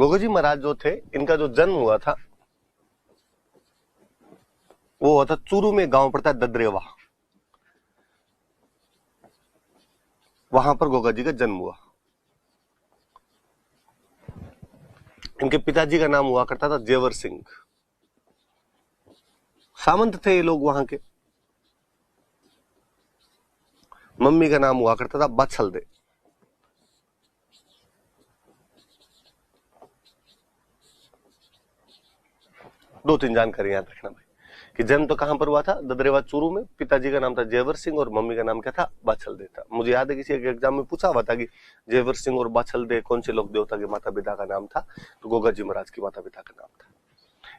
गोगा जी महाराज जो थे, इनका जो जन्म हुआ था वो हुआ था चूरू में, गांव पड़ता है ददरेवा, वहां पर गोगा जी का जन्म हुआ। इनके पिताजी का नाम हुआ करता था जेवर सिंह, सामंत थे ये लोग वहां के। मम्मी का नाम हुआ करता था बछलदे। दो तीन जानकारी याद रखना भाई, कि जन्म तो कहां पर हुआ था, ददरेवा चूरू में। पिताजी का नाम था जेवर सिंह और मम्मी का नाम क्या था, बछलदे था। मुझे याद है किसी एक एग्जाम में पूछा हुआ था कि जेवर सिंह और बछलदे कौन से लोक देवता के माता पिता का नाम था, तो गोगा जी महाराज के माता पिता का नाम था।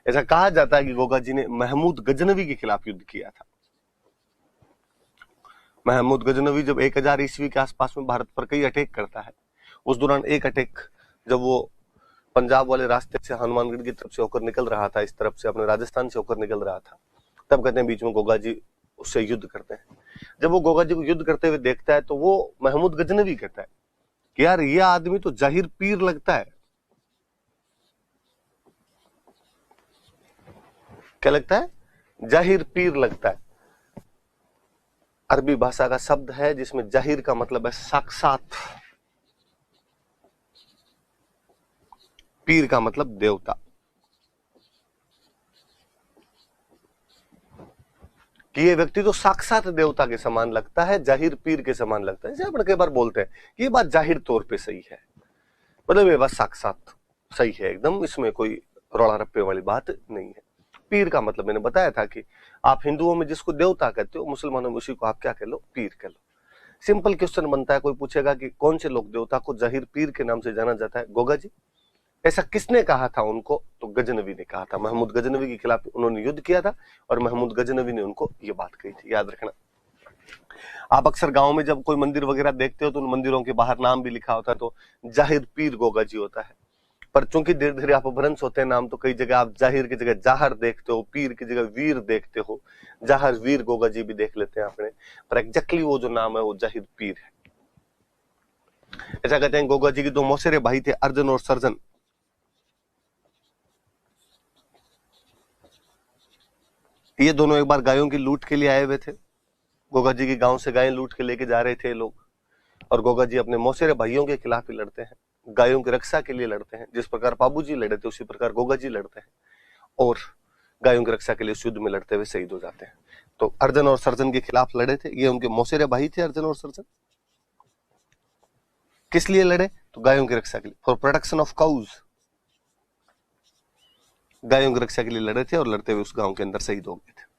ऐसा कहा जाता है कि गोगा जी ने महमूद गजनवी के खिलाफ युद्ध किया था। महमूद गजनवी जब 1000 ईस्वी के आसपास में भारत पर कई अटैक करता है, उस दौरान एक अटैक जब वो पंजाब वाले रास्ते से हनुमानगढ़ की तरफ से होकर निकल रहा था, इस तरफ से अपने राजस्थान से होकर निकल रहा था, तब कहते हैं बीच में गोगा जी उससे युद्ध करते हैं। जब वो गोगा जी को युद्ध करते हुए देखता है तो वो महमूद गजनवी कहता है कि यार ये आदमी तो जाहिर पीर लगता है। क्या लगता है? जाहिर पीर लगता है। अरबी भाषा का शब्द है जिसमें जाहिर का मतलब है साक्षात, पीर का मतलब देवता। कि ये व्यक्ति तो साक्षात देवता के समान लगता है, जाहिर पीर के समान लगता है। जैसे अपन कई बार बोलते हैं कि ये बात जाहिर तौर पे सही है, मतलब ये बात साक्षात सही है एकदम, इसमें कोई रौला रप्पे वाली बात नहीं है। पीर का मतलब मैंने बताया था कि आप हिंदुओं में जिसको देवता कहते हो, मुसलमानों में उसी को आप क्या कह लो, पीर कह लो। सिंपल क्वेश्चन बनता है, कोई पूछेगा कि कौन से लोक देवता को जाहिर पीर के नाम से जाना जाता है? गोगा जी। ऐसा किसने कहा था उनको? तो गजनवी ने कहा था। महमूद गजनवी के खिलाफ उन्होंने युद्ध किया था और महमूद गजनवी ने उनको ये बात कही थी, याद रखना। आप अक्सर गांव में जब कोई मंदिर वगैरह देखते हो तो उन मंदिरों के बाहर नाम भी लिखा होता है, तो जाहिर पीर गोगा जी होता है। पर चूंकि धीरे धीरे आप भ्रंश होते हैं नाम, तो कई जगह आप जाहिर की जगह जाहर देखते हो, पीर की जगह वीर देखते हो। जाहर वीर गोगा जी भी देख लेते हैं आपने, पर एग्जैक्टली वो जो नाम है वो जाहिर पीर है। ऐसा कहते हैं गोगा जी के दो मौसेरे भाई थे, अर्जुन और सर्जन। ये दोनों एक बार गायों की लूट के लिए आए हुए थे। गोगा जी के गांव से गायें लूट के लेके जा रहे थे लोग, और गोगा जी अपने मौसेरे भाइयों के खिलाफ ही लड़ते हैं, गायों की रक्षा के लिए लड़ते हैं। जिस प्रकार बाबू जी लड़े थे उसी प्रकार गोगा जी लड़ते हैं, और गायों की रक्षा के लिए युद्ध में लड़ते हुए शहीद हो जाते हैं। तो अर्जुन और सर्जन के खिलाफ लड़े थे, ये उनके मौसेरे भाई थे अर्जुन और सर्जन। किस लिए लड़े? तो गायों की रक्षा के लिए, फॉर प्रोटेक्शन ऑफ काउज। गायों की रक्षा के लिए लड़े थे और लड़ते हुए उस गांव के अंदर शहीद हो गए थे।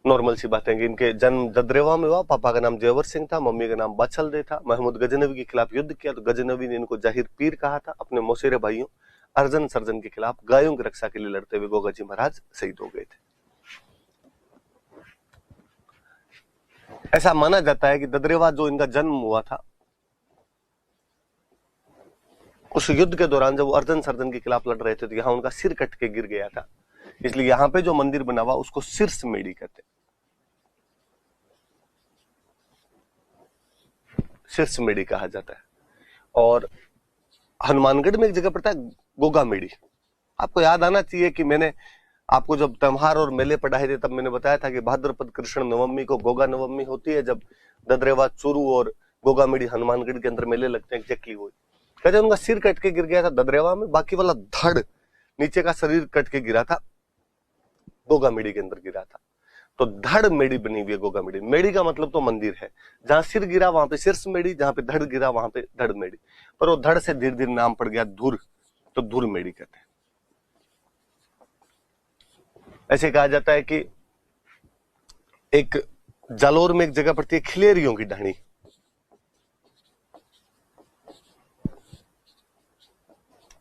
नॉर्मल सी बातें कि इनके जन्म ददरेवा में हुआ, पापा का नाम जेवर सिंह था, मम्मी का नाम बछलदे था। महमूद गजनवी के खिलाफ युद्ध किया तो गजनवी ने इनको जाहिर पीर कहा था। अपने मौसेरे भाइयों अर्जुन सर्जन के खिलाफ गायों की रक्षा के लिए लड़ते हुए गोगा जी महाराज शहीद हो गए थे। ऐसा माना जाता है कि ददरेवा जो इनका जन्म हुआ था, उस युद्ध के दौरान जब वो अर्जुन सर्जन के खिलाफ लड़ रहे थे तो यहाँ उनका सिर कट के गिर गया था, इसलिए यहाँ पे जो मंदिर बना हुआ उसको शीर्ष मेड़ी कहते हैं। शीर्ष मेड़ी कहा जाता है। और हनुमानगढ़ में एक जगह पड़ता है गोगा मेड़ी। आपको याद आना चाहिए कि मैंने आपको जब त्योहार और मेले पढ़ाए थे तब मैंने बताया था कि भाद्रपद कृष्ण नवमी को गोगा नवमी होती है, जब ददरेवा चूरू और गोगा मेड़ी हनुमानगढ़ के अंदर मेले लगते हैं। एग्जैक्टली वो कहते हैं उनका सिर कट के गिर गया था ददरेवा में, बाकी वाला धड़ नीचे का शरीर कट के गिरा था, गोगा मेड़ी के अंदर गिरा था। तो धड़ मेड़ी बनी हुई है गोगा मेड़ी। मेड़ी का मतलब तो मंदिर है, जहां सिर गिरा वहां पे शीर्ष मेड़ी, जहां पे धड़ गिरा वहां पे धड़ मेड़ी। पर वो धड़ से धीरे धीरे नाम पड़ गया धुर, तो धुर मेड़ी कहते हैं। ऐसे कहा जाता है कि एक जालोर में एक जगह पड़ती है खिलेरियों की ढाणी।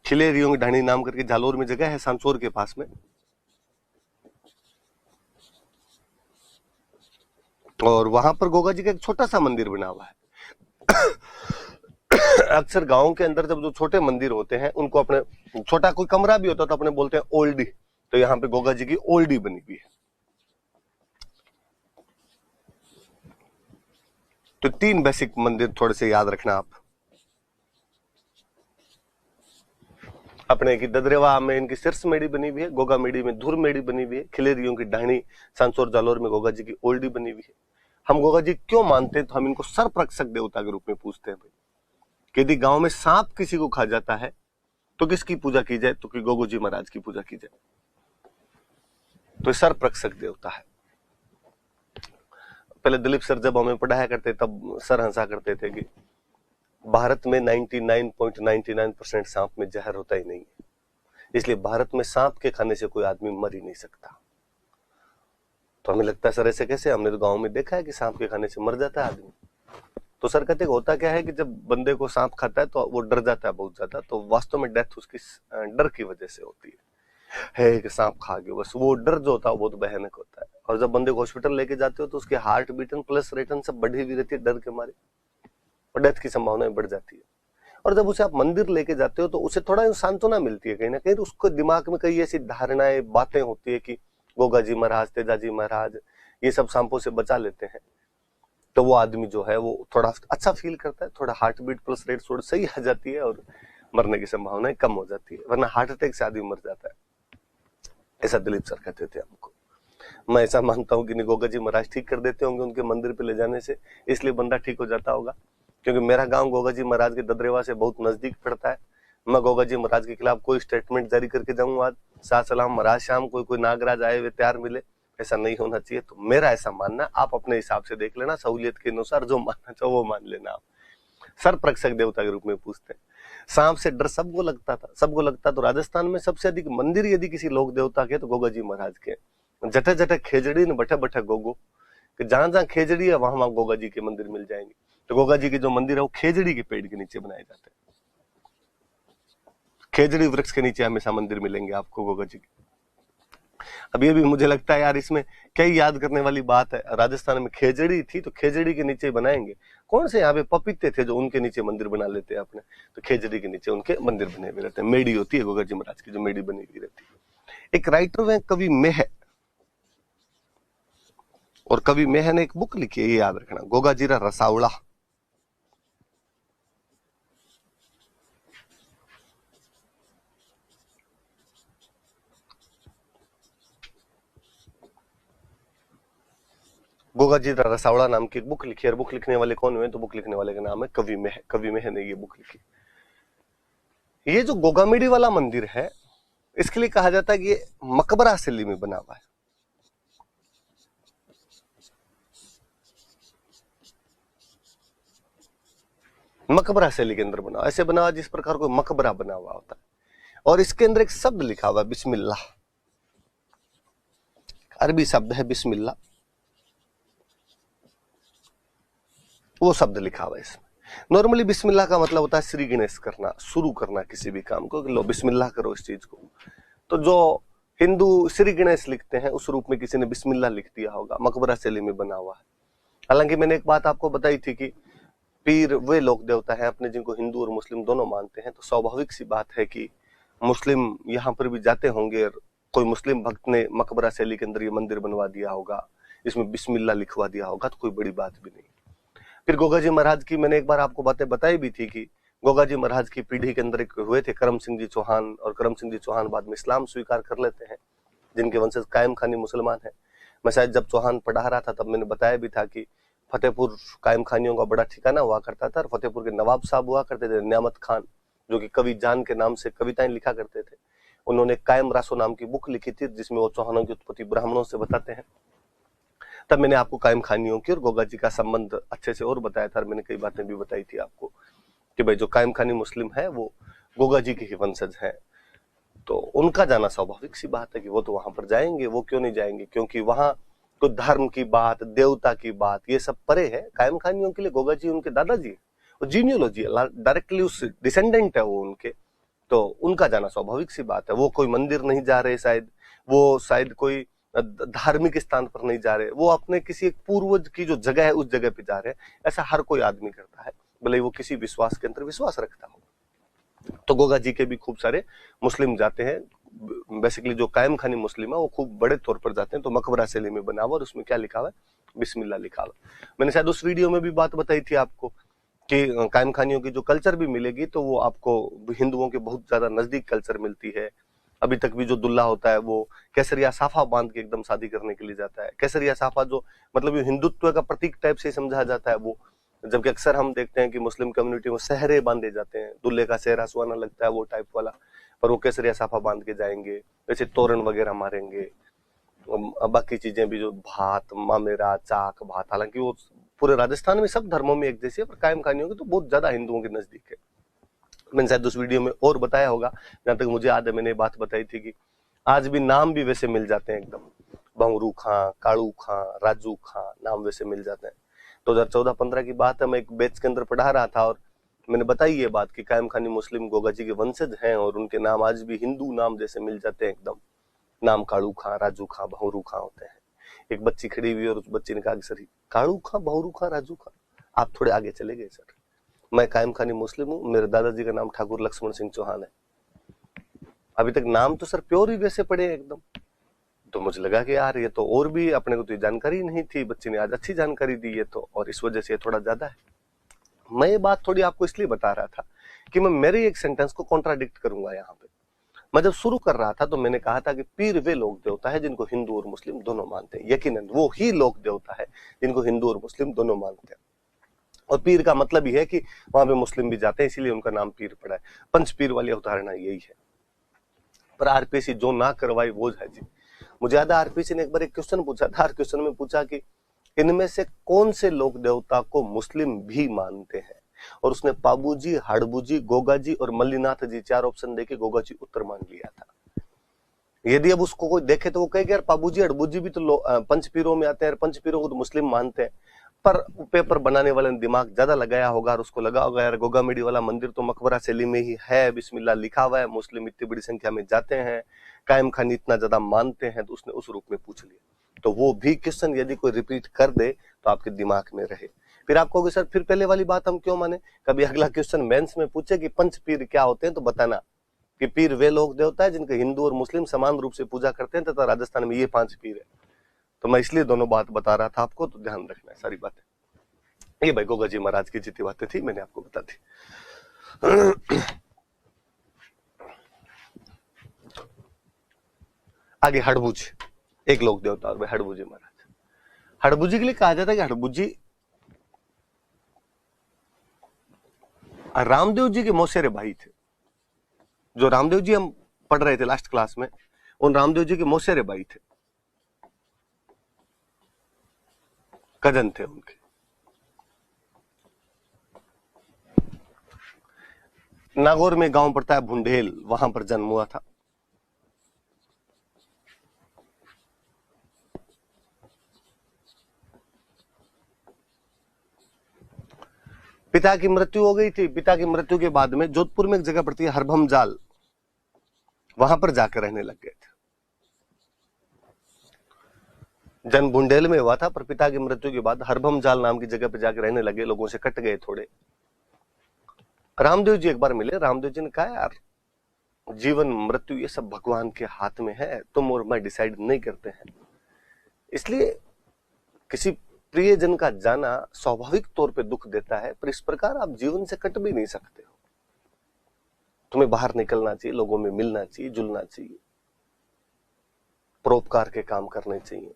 खिलेरियों की ढाणी नाम करके जालोर में जगह है, सांसोर के पास में। और वहां पर गोगा जी का एक छोटा सा मंदिर बना हुआ है। अक्सर गांव के अंदर जब जो छोटे मंदिर होते हैं उनको अपने छोटा कोई कमरा भी होता है तो अपने बोलते हैं ओल्डी, तो यहाँ पे गोगा जी की ओल्डी बनी हुई है। तो 3 बेसिक मंदिर थोड़े से याद रखना आप। अपने की ददरेवा में इनकी सिरस मेड़ी बनी हुई है, गोगा मेड़ी में धुर मेड़ी बनी हुई है, खिलेरियों की ढाणी सांसोर जालोर में गोगा जी की ओल्डी बनी हुई है। हम गोगा जी क्यों मानते हैं? तो हम इनको सर्परक्षक देवता के रूप में पूछते हैं भाई। कि यदि गांव में सांप किसी को खा जाता है तो किसकी पूजा की जाए? तो कि गोगो जी महाराज की पूजा की जाए। तो सर्परक्षक देवता है। पहले दिलीप सर जब हमें पढ़ाया करते तब सर हंसा करते थे कि भारत में 99.99% सांप में जहर होता ही नहीं है, इसलिए भारत में सांप के खाने से कोई आदमी मर ही नहीं सकता। तो हमें लगता है सर ऐसे कैसे? हमने तो गांव में देखा है कि सांप के खाने से मर जाता है आदमी। तो सर कहते होता क्या है कि जब बंदे को सांप खाता है तो वो डर जाता है बहुत ज्यादा, तो वास्तव में डेथ उसकी डर की वजह से होती है कि सांप खा गया। बस वो डर जो होता है वो बहुत भयानक होता है। और जब बंदे को हॉस्पिटल लेके जाते हो तो उसके हार्ट बीटन प्लस रेटन सब बढ़ी हुई रहती है डर के मारे, और डेथ की संभावना बढ़ जाती है। और जब उसे आप मंदिर लेके जाते हो तो उसे थोड़ा सांत्वना मिलती है कहीं ना कहीं। तो उसको दिमाग में कई ऐसी धारणाएं बातें होती है कि गोगा जी महाराज, तेजा जी महाराज ये सब सांपों से बचा लेते हैं, तो वो आदमी जो है वो थोड़ा अच्छा फील करता है, थोड़ा हार्ट बीट प्लस रेट थोड़ी सही आ जाती है और मरने की संभावनाएं कम हो जाती है, वरना हार्ट अटैक से आदमी मर जाता है। ऐसा दिलीप सर कहते थे हमको। मैं ऐसा मानता हूँ कि गोगा जी महाराज ठीक कर देते होंगे उनके मंदिर पे ले जाने से, इसलिए बंदा ठीक हो जाता होगा। क्योंकि मेरा गांव गोगा जी महाराज के ददरेवा से बहुत नजदीक पड़ता है। मैं गोगा जी महाराज के खिलाफ कोई स्टेटमेंट जारी करके जाऊंगा आज सात सलाम महाराज शाम कोई नागराज आए वे तैयार मिले, ऐसा नहीं होना चाहिए। तो मेरा ऐसा मानना, आप अपने हिसाब से देख लेना, सहूलियत के अनुसार जो मानना चाहो वो मान लेना। आप सर्परक्षक देवता के रूप में पूछते हैं। सांप से डर सबको लगता था, सबको लगता। तो राजस्थान में सबसे अधिक मंदिर यदि किसी लोक देवता के तो गोगा जी महाराज के। जटे जटे खेजड़ी ने बठे बठे गोगो, कि जहां जहां खेजड़ी है वहां वहां गोगा जी के मंदिर मिल जाएंगे। तो गोगा जी के जो मंदिर है वो खेजड़ी के पेड़ के नीचे बनाए जाते हैं। खेजड़ी वृक्ष के नीचे हमेशा मंदिर मिलेंगे आपको गोगा जी के। अब ये भी मुझे लगता है यार इसमें कई याद करने वाली बात है। राजस्थान में खेजड़ी थी तो खेजड़ी के नीचे बनाएंगे। कौन से यहाँ पे पपीते थे जो उनके नीचे मंदिर बना लेते हैं अपने, तो खेजड़ी के नीचे उनके मंदिर बने हुए रहते हैं। मेडी होती है गोगा जी महाराज की, जो मेडी बनी हुई रहती है। एक राइटर में कवि मेह, और कवि मेह ने एक बुक लिखी है, ये याद रखना, गोगा जीरा रसावड़ा। गोगा जी रसावड़ा नाम की एक बुक लिखी है। बुक लिखने वाले कौन हुए? तो बुक लिखने वाले का नाम है कवि मेह। कवि मेह ने ये बुक लिखी। ये जो गोगामेडी वाला मंदिर है इसके लिए कहा जाता है कि ये मकबरा शैली में बना हुआ है। मकबरा शैली के अंदर बना, ऐसे बना हुआ जिस प्रकार कोई मकबरा बना हुआ होता है। और इसके अंदर एक शब्द लिखा हुआ है बिस्मिल्लाह, अरबी शब्द है बिस्मिल्लाह, वो शब्द लिखा हुआ है इसमें। नॉर्मली बिस्मिल्लाह का मतलब होता है श्री गणेश करना, शुरू करना किसी भी काम को, लो बिस्मिल्लाह करो इस चीज को। तो जो हिंदू श्री गणेश लिखते हैं उस रूप में किसी ने बिस्मिल्लाह लिख दिया होगा, मकबरा शैली में बना हुआ है। हालांकि मैंने एक बात आपको बताई थी कि पीर वे लोक देवता है अपने जिनको हिंदू और मुस्लिम दोनों मानते हैं। तो स्वाभाविक सी बात है कि मुस्लिम यहाँ पर भी जाते होंगे, कोई मुस्लिम भक्त ने मकबरा शैली के अंदर ये मंदिर बनवा दिया होगा, इसमें बिस्मिल्लाह लिखवा दिया होगा, तो कोई बड़ी बात भी नहीं। फिर गोगा जी महाराज की मैंने एक बार आपको बातें बताई भी थी कि गोगा जी महाराज की पीढ़ी के अंदर एक हुए थे करम सिंह जी चौहान, और करम सिंह जी चौहान बाद में इस्लाम स्वीकार कर लेते हैं, जिनके वंशज कायम खानी मुसलमान है। मैं शायद जब चौहान पढ़ा रहा था तब मैंने बताया भी था कि फतेहपुर कायम खानियों का बड़ा ठिकाना हुआ करता था, और फतेहपुर के नवाब साहब हुआ करते थे नियामत खान, जो कि कवि जान के नाम से कविताएं लिखा करते थे। उन्होंने कायम रासो नाम की बुक लिखी थी जिसमें वो चौहानों की उत्पत्ति ब्राह्मणों से बताते हैं। तब मैंने आपको कायम खानियों की और गोगा जी का संबंध अच्छे से और बताया था, और मैंने कई बातें भी बताई थी आपको कि भाई जो कायम खानी मुस्लिम है वो गोगा जी के ही वंशज हैं। तो उनका जाना स्वाभाविक सी बात है कि वो तो वहां पर जाएंगे, वो क्यों नहीं जाएंगे, क्योंकि वहां तो धर्म की बात, देवता की बात, ये सब परे है। कायम खानियों के लिए गोगा जी उनके दादाजी और जीनियोलॉजी डायरेक्टली उस डिसेंडेंट है वो उनके, तो उनका जाना स्वाभाविक सी बात है। वो कोई मंदिर नहीं जा रहे, शायद वो शायद कोई धार्मिक स्थान पर नहीं जा रहे, वो अपने किसी एक पूर्वज की जो जगह है उस जगह पे जा रहे हैं। ऐसा हर कोई आदमी करता है, भले वो किसी विश्वास के अंदर विश्वास रखता हो। तो गोगा जी के भी खूब सारे मुस्लिम जाते हैं, बेसिकली जो कायम खानी मुस्लिम है वो खूब बड़े तौर पर जाते हैं। तो मकबरा शैली में बना हुआ और उसमें क्या लिखा हुआ है, बिस्मिल्लाह लिखा हुआ। मैंने शायद उस वीडियो में भी बात बताई थी आपको कि कायम खानियों की जो कल्चर भी मिलेगी तो वो आपको हिंदुओं के बहुत ज्यादा नजदीक कल्चर मिलती है। अभी तक भी जो दुल्हा होता है वो केसरिया साफा बांध के एकदम शादी करने के लिए जाता है। केसरिया साफा जो मतलब ये हिंदुत्व का प्रतीक टाइप से समझा जाता है वो, जबकि अक्सर हम देखते हैं कि मुस्लिम कम्युनिटी में सहरे बांधे जाते हैं, दूल्हे का सेहरा सुहाना लगता है वो टाइप वाला, पर वो केसरिया साफा बांध के जाएंगे, वैसे तोरण वगैरह मारेंगे, बाकी चीजें भी जो भात मामेरा चाक भात, हालांकि वो पूरे राजस्थान में सब धर्मों में एक जैसी है, पर कायम खानियों की तो बहुत ज्यादा हिंदुओं के नजदीक है। मैंने शायद उस वीडियो में और बताया होगा, जहां तक मुझे याद है मैंने बात बताई थी कि आज भी नाम भी वैसे मिल जाते हैं एकदम, भंवरू खां, कालू खां, राजू खां, नाम वैसे मिल जाते हैं। 2014-15 की बात है, मैं एक बैच के अंदर पढ़ा रहा था और मैंने बताई ये बात कि कायम खानी मुस्लिम गोगा जी के वंशज हैं और उनके नाम आज भी हिंदू नाम जैसे मिल जाते हैं एकदम, नाम कालू खां, राजू खां, भंवरू खां होते हैं। एक बच्ची खड़ी हुई और उस बच्ची ने कहा कि सर कालू खां, भंवरू खां, राजू खां, आप थोड़े आगे चले गए सर, मैं कायम खानी मुस्लिम हूँ, मेरे दादाजी का नाम ठाकुर लक्ष्मण सिंह चौहान है। अभी तक नाम तो सर प्योर ही वैसे पड़े हैं एकदम। तो मुझे लगा कि यार ये तो और भी अपने को तो जानकारी नहीं थी, बच्ची ने आज अच्छी जानकारी दी है तो, और इस वजह से थोड़ा ज्यादा है। मैं ये बात थोड़ी आपको इसलिए बता रहा था कि मैं मेरे एक सेंटेंस को कॉन्ट्राडिक्ट करूंगा यहाँ पे। मैं जब शुरू कर रहा था तो मैंने कहा था कि पीर वे लोक देवता है जिनको हिंदू और मुस्लिम दोनों मानते हैं, यकीनन वो ही लोक देवता है जिनको हिंदू और मुस्लिम दोनों मानते हैं। और पीर का मतलब ही है कि वहां पे मुस्लिम भी जाते हैं, इसीलिए उनका नाम पीर पड़ा है। पंच पीर वाली अवधारणा यही है। पर आरपीसी जो ना करवाई वो है जी। मुझे याद है आरपीसी ने एक बार एक क्वेश्चन पूछा था, क्वेश्चन में पूछा कि इनमें से कौन से लोक देवता को मुस्लिम भी मानते हैं, और उसने पाबूजी, हड़बूजी, गोगा जी और मल्लीनाथ जी 4 ऑप्शन देके गोगा जी उत्तर मान लिया था। यदि अब उसको कोई देखे तो वो कहेगा यार पाबूजी हड़बूजी भी तो पंचपीरों में आते हैं, पंचपीरों को तो मुस्लिम मानते हैं। पर पेपर बनाने वाले ने दिमाग ज्यादा लगाया होगा और उसको लगा होगा यार गोगा मेडी वाला मंदिर तो मकबरा शैली में ही है, बिस्मिल्लाह लिखा हुआ है, मुस्लिम इतनी बड़ी संख्या में जाते हैं, कायम खानी इतना ज्यादा मानते हैं, तो उसने उस रूप में पूछ लिया। तो वो भी क्वेश्चन यदि कोई रिपीट कर दे तो आपके दिमाग में रहे। फिर आप कहोगे सर फिर पहले वाली बात हम क्यों माने, कभी अगला क्वेश्चन मेंस में पूछे कि पंच पीर क्या होते हैं तो बताना कि पीर वे लोग देवता है जिनके हिंदू और मुस्लिम समान रूप से पूजा करते हैं, तथा राजस्थान में ये 5 पीर है। तो मैं इसलिए दोनों बात बता रहा था आपको, तो ध्यान रखना है सारी बातें। ये भाई गोगा जी महाराज की जितनी बातें थी मैंने आपको बता दी। आगे हड़बूज, एक लोक देवता और भाई हड़बूजी महाराज। हड़बूजी के लिए कहा जाता है कि हड़बूजी रामदेव जी के मौसेरे भाई थे। जो रामदेव जी हम पढ़ रहे थे लास्ट क्लास में, उन रामदेव जी के मौसेरे भाई थे, कजन थे उनके। नागौर में गांव पड़ता है भुंडेल, वहां पर जन्म हुआ था। पिता की मृत्यु हो गई थी। पिता की मृत्यु के बाद में जोधपुर में एक जगह पड़ती है हरभम जाल, वहां पर जाकर रहने लग गए थे। जन्म बुंडेल में हुआ था, पर पिता की मृत्यु के बाद हरभम जाल नाम की जगह पर जाकर रहने लगे, लोगों से कट गए थोड़े। रामदेव जी एक बार मिले, रामदेव जी ने कहा यार जीवन मृत्यु ये सब भगवान के हाथ में है, तुम और मैं डिसाइड नहीं करते हैं, इसलिए किसी प्रियजन का जाना स्वाभाविक तौर पे दुख देता है, पर इस प्रकार आप जीवन से कट भी नहीं सकते हो। तुम्हें बाहर निकलना चाहिए, लोगों में मिलना चाहिए, जुलना चाहिए, परोपकार के काम करने चाहिए।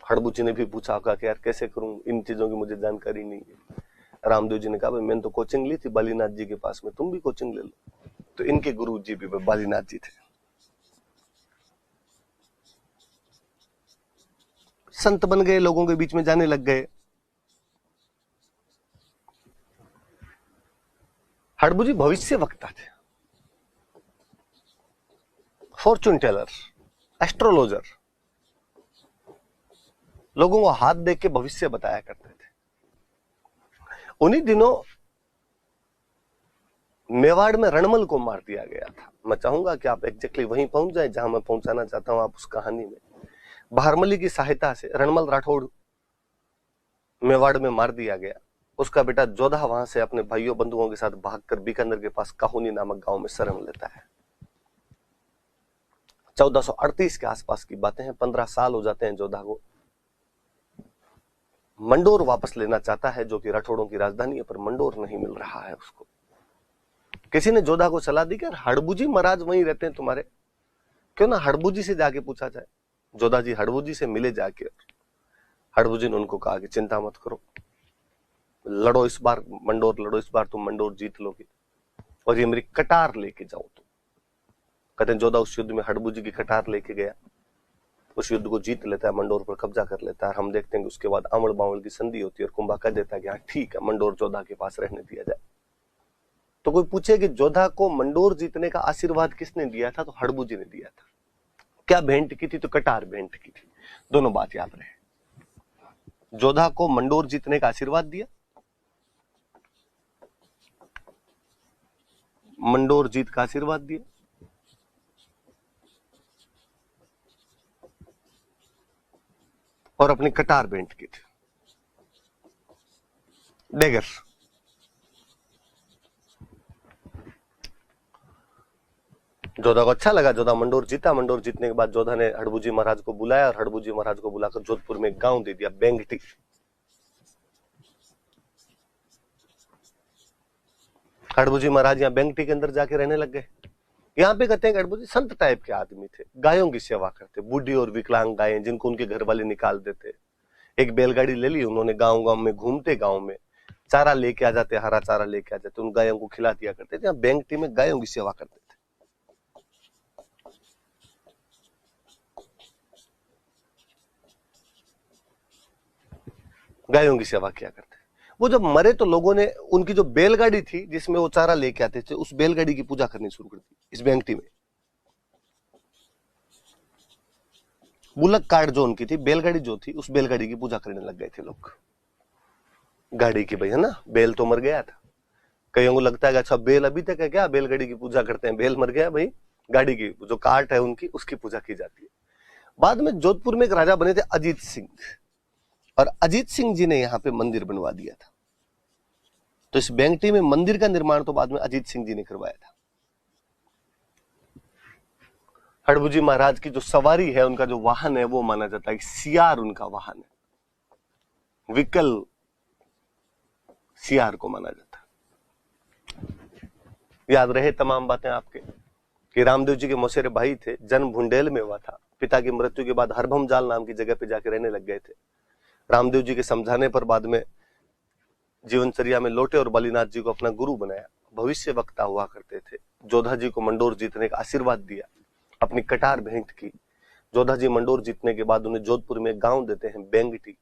हड़बूची ने भी पूछा होगा कि यार कैसे करूं, इन चीजों की मुझे जानकारी नहीं है। रामदेव जी ने कहा भाई मैंने तो कोचिंग ली थी बालीनाथ जी के पास में, तुम भी कोचिंग ले लो। तो इनके गुरु जी भी बालीनाथ जी थे, संत बन गए, लोगों के बीच में जाने लग गए। हड़बूजी भविष्य वक्ता थे, फॉर्चून टेलर, एस्ट्रोलॉजर, लोगों को हाथ देख के भविष्य बताया करते थे। उन्हीं दिनों मेवाड़ में रणमल को मार दिया गया था। मैं चाहूंगा कि आप एग्जैक्टली वहीं पहुंच जाए जहां मैं पहुंचाना चाहता हूं आप उस कहानी में। भारमली की सहायता से रणमल राठौड़ मेवाड़ में मार दिया गया। उसका बेटा जोधा वहां से अपने भाइयों बंधुओं के साथ भागकर बीकानेर के पास काहुनी नामक गांव में शरण लेता है। 1438 के आसपास की बातें हैं, 15 साल हो जाते हैं जोधा को। मंडोर वापस लेना चाहता है, जो कि राठौड़ों की राजधानी है, पर मंडोर नहीं मिल रहा है उसको। किसी ने जोधा को सलाह दी कि हड़बूजी महाराज वहीं रहते हैं तुम्हारे, क्यों ना हड़बूजी से जाके पूछा जाए। जोधा जी हड़बूजी से मिले जाके। हड़बूजी ने उनको कहा कि चिंता मत करो, लड़ो इस बार मंडोर, लड़ो इस बार, तुम मंडोर जीत लोगे और ये मेरी कटार लेके जाओ तुम। कहते हैं जोधा उस युद्ध में हड़बूजी की कटार लेके गया, उस युद्ध को जीत लेता है, मंडोर पर कब्जा कर लेता है। हम देखते हैं कि उसके बाद अमड़ बावड़ की संधि होती है और कुंभा कह देता है कि हाँ ठीक है, मंडोर जोधा के पास रहने दिया जाए। तो कोई पूछे कि जोधा को मंडोर जीतने का आशीर्वाद किसने दिया था, तो हड़बूजी ने दिया था। क्या भेंट की थी, तो कटार भेंट की थी। दोनों बात याद रहे। जोधा को मंडोर जीतने का आशीर्वाद दिया, मंडोर जीत का आशीर्वाद दिया, और अपनी कटार भेंट की थी, डेगर। जोधा को अच्छा लगा, जोधा मंडोर जीता। मंडोर जीतने के बाद जोधा ने हड़बूजी महाराज को बुलाया और हड़बूजी महाराज को बुलाकर जोधपुर में एक गांव दे दिया, बेंगटी। हड़बूजी महाराज यहाँ बेंगटी के अंदर जाके रहने लग गए। यहाँ पे कहते हैं कि हड़बूजी संत टाइप के आदमी थे, गायों की सेवा करते, बूढ़ी और विकलांग गायें जिनको उनके घर वाले निकाल देते। एक बैलगाड़ी ले ली उन्होंने, गांव गांव में घूमते, गांव में चारा लेके आ जाते, हरा चारा लेके आ जाते, उन गायों को खिला दिया करते थे। बेंगटी में गायों की सेवा करते थे। गायों की सेवा किया करते। वो जब मरे तो लोगों ने उनकी जो बैलगाड़ी थी जिसमें वो चारा लेके आते थे, उस बैलगाड़ी की पूजा करनी शुरू कर दी इस बेंगटी में। बुलक कार्ड जो उनकी थी, बैलगाड़ी जो थी, उस बैलगाड़ी की पूजा करने लग गए थे लोग। गाड़ी की भाई, है ना, बैल तो मर गया था। कईयों को लगता है कि अच्छा बैल अभी तक है क्या, बैलगाड़ी की पूजा करते हैं। बैल मर गया भाई, गाड़ी की जो कार्ट है उनकी, उसकी पूजा की जाती है। बाद में जोधपुर में एक राजा बने थे अजीत सिंह, और अजीत सिंह जी ने यहाँ पे मंदिर बनवा दिया था। तो इस बेंगटी में मंदिर का निर्माण तो बाद में अजीत सिंह जी ने करवाया था। हड़बूजी महाराज की जो सवारी है, उनका जो वाहन है, वो माना जाता है कि सियार उनका वाहन है, विकल सियार को माना जाता है। याद रहे तमाम बातें आपके कि रामदेव जी के मौसेरे भाई थे, जन्म भुंडेल में हुआ था। पिता की मृत्यु के बाद हरभम जाल नाम की जगह पे जाके रहने लग गए थे। रामदेव जी के समझाने पर बाद में जीवनचर्या में लौटे और बलिनाथ जी को अपना गुरु बनाया। भविष्य वक्ता हुआ करते थे। जोधा जी को मंडोर जीतने का आशीर्वाद दिया, अपनी कटार भेंट की। जोधा जी मंडोर जीतने के बाद उन्हें जोधपुर में एक गांव देते हैं, बेंगटी।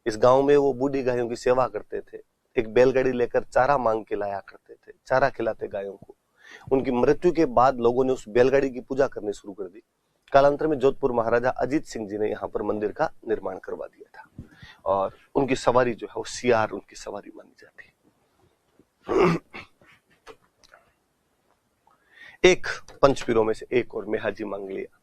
इस गांव में वो बूढ़ी गायों की सेवा करते थे। एक बैलगाड़ी लेकर चारा मांग के लाया करते थे, चारा खिलाते गायों को। उनकी मृत्यु के बाद लोगों ने उस बैलगाड़ी की पूजा करनी शुरू कर दी। कालांतर में जोधपुर महाराजा अजीत सिंह जी ने यहाँ पर मंदिर का निर्माण करवा दिया था, और उनकी सवारी जो है वो सियार उनकी सवारी मानी जाती है। एक पंचपीरों में से एक और मेहाजी मांग लिया।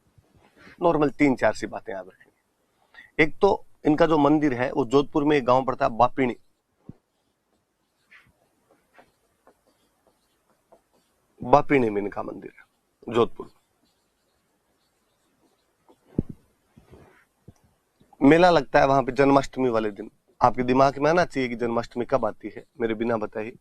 नॉर्मल 3-4 सी बातें याद रखेंगे। एक तो इनका जो मंदिर है वो जोधपुर में एक गांव पड़ता है बापिणी। बापिणी में इनका मंदिर है जोधपुर। मेला लगता है वहां पे जन्माष्टमी वाले दिन। आपके दिमाग में आना चाहिए कि जन्माष्टमी कब आती है, मेरे बिना बताइए।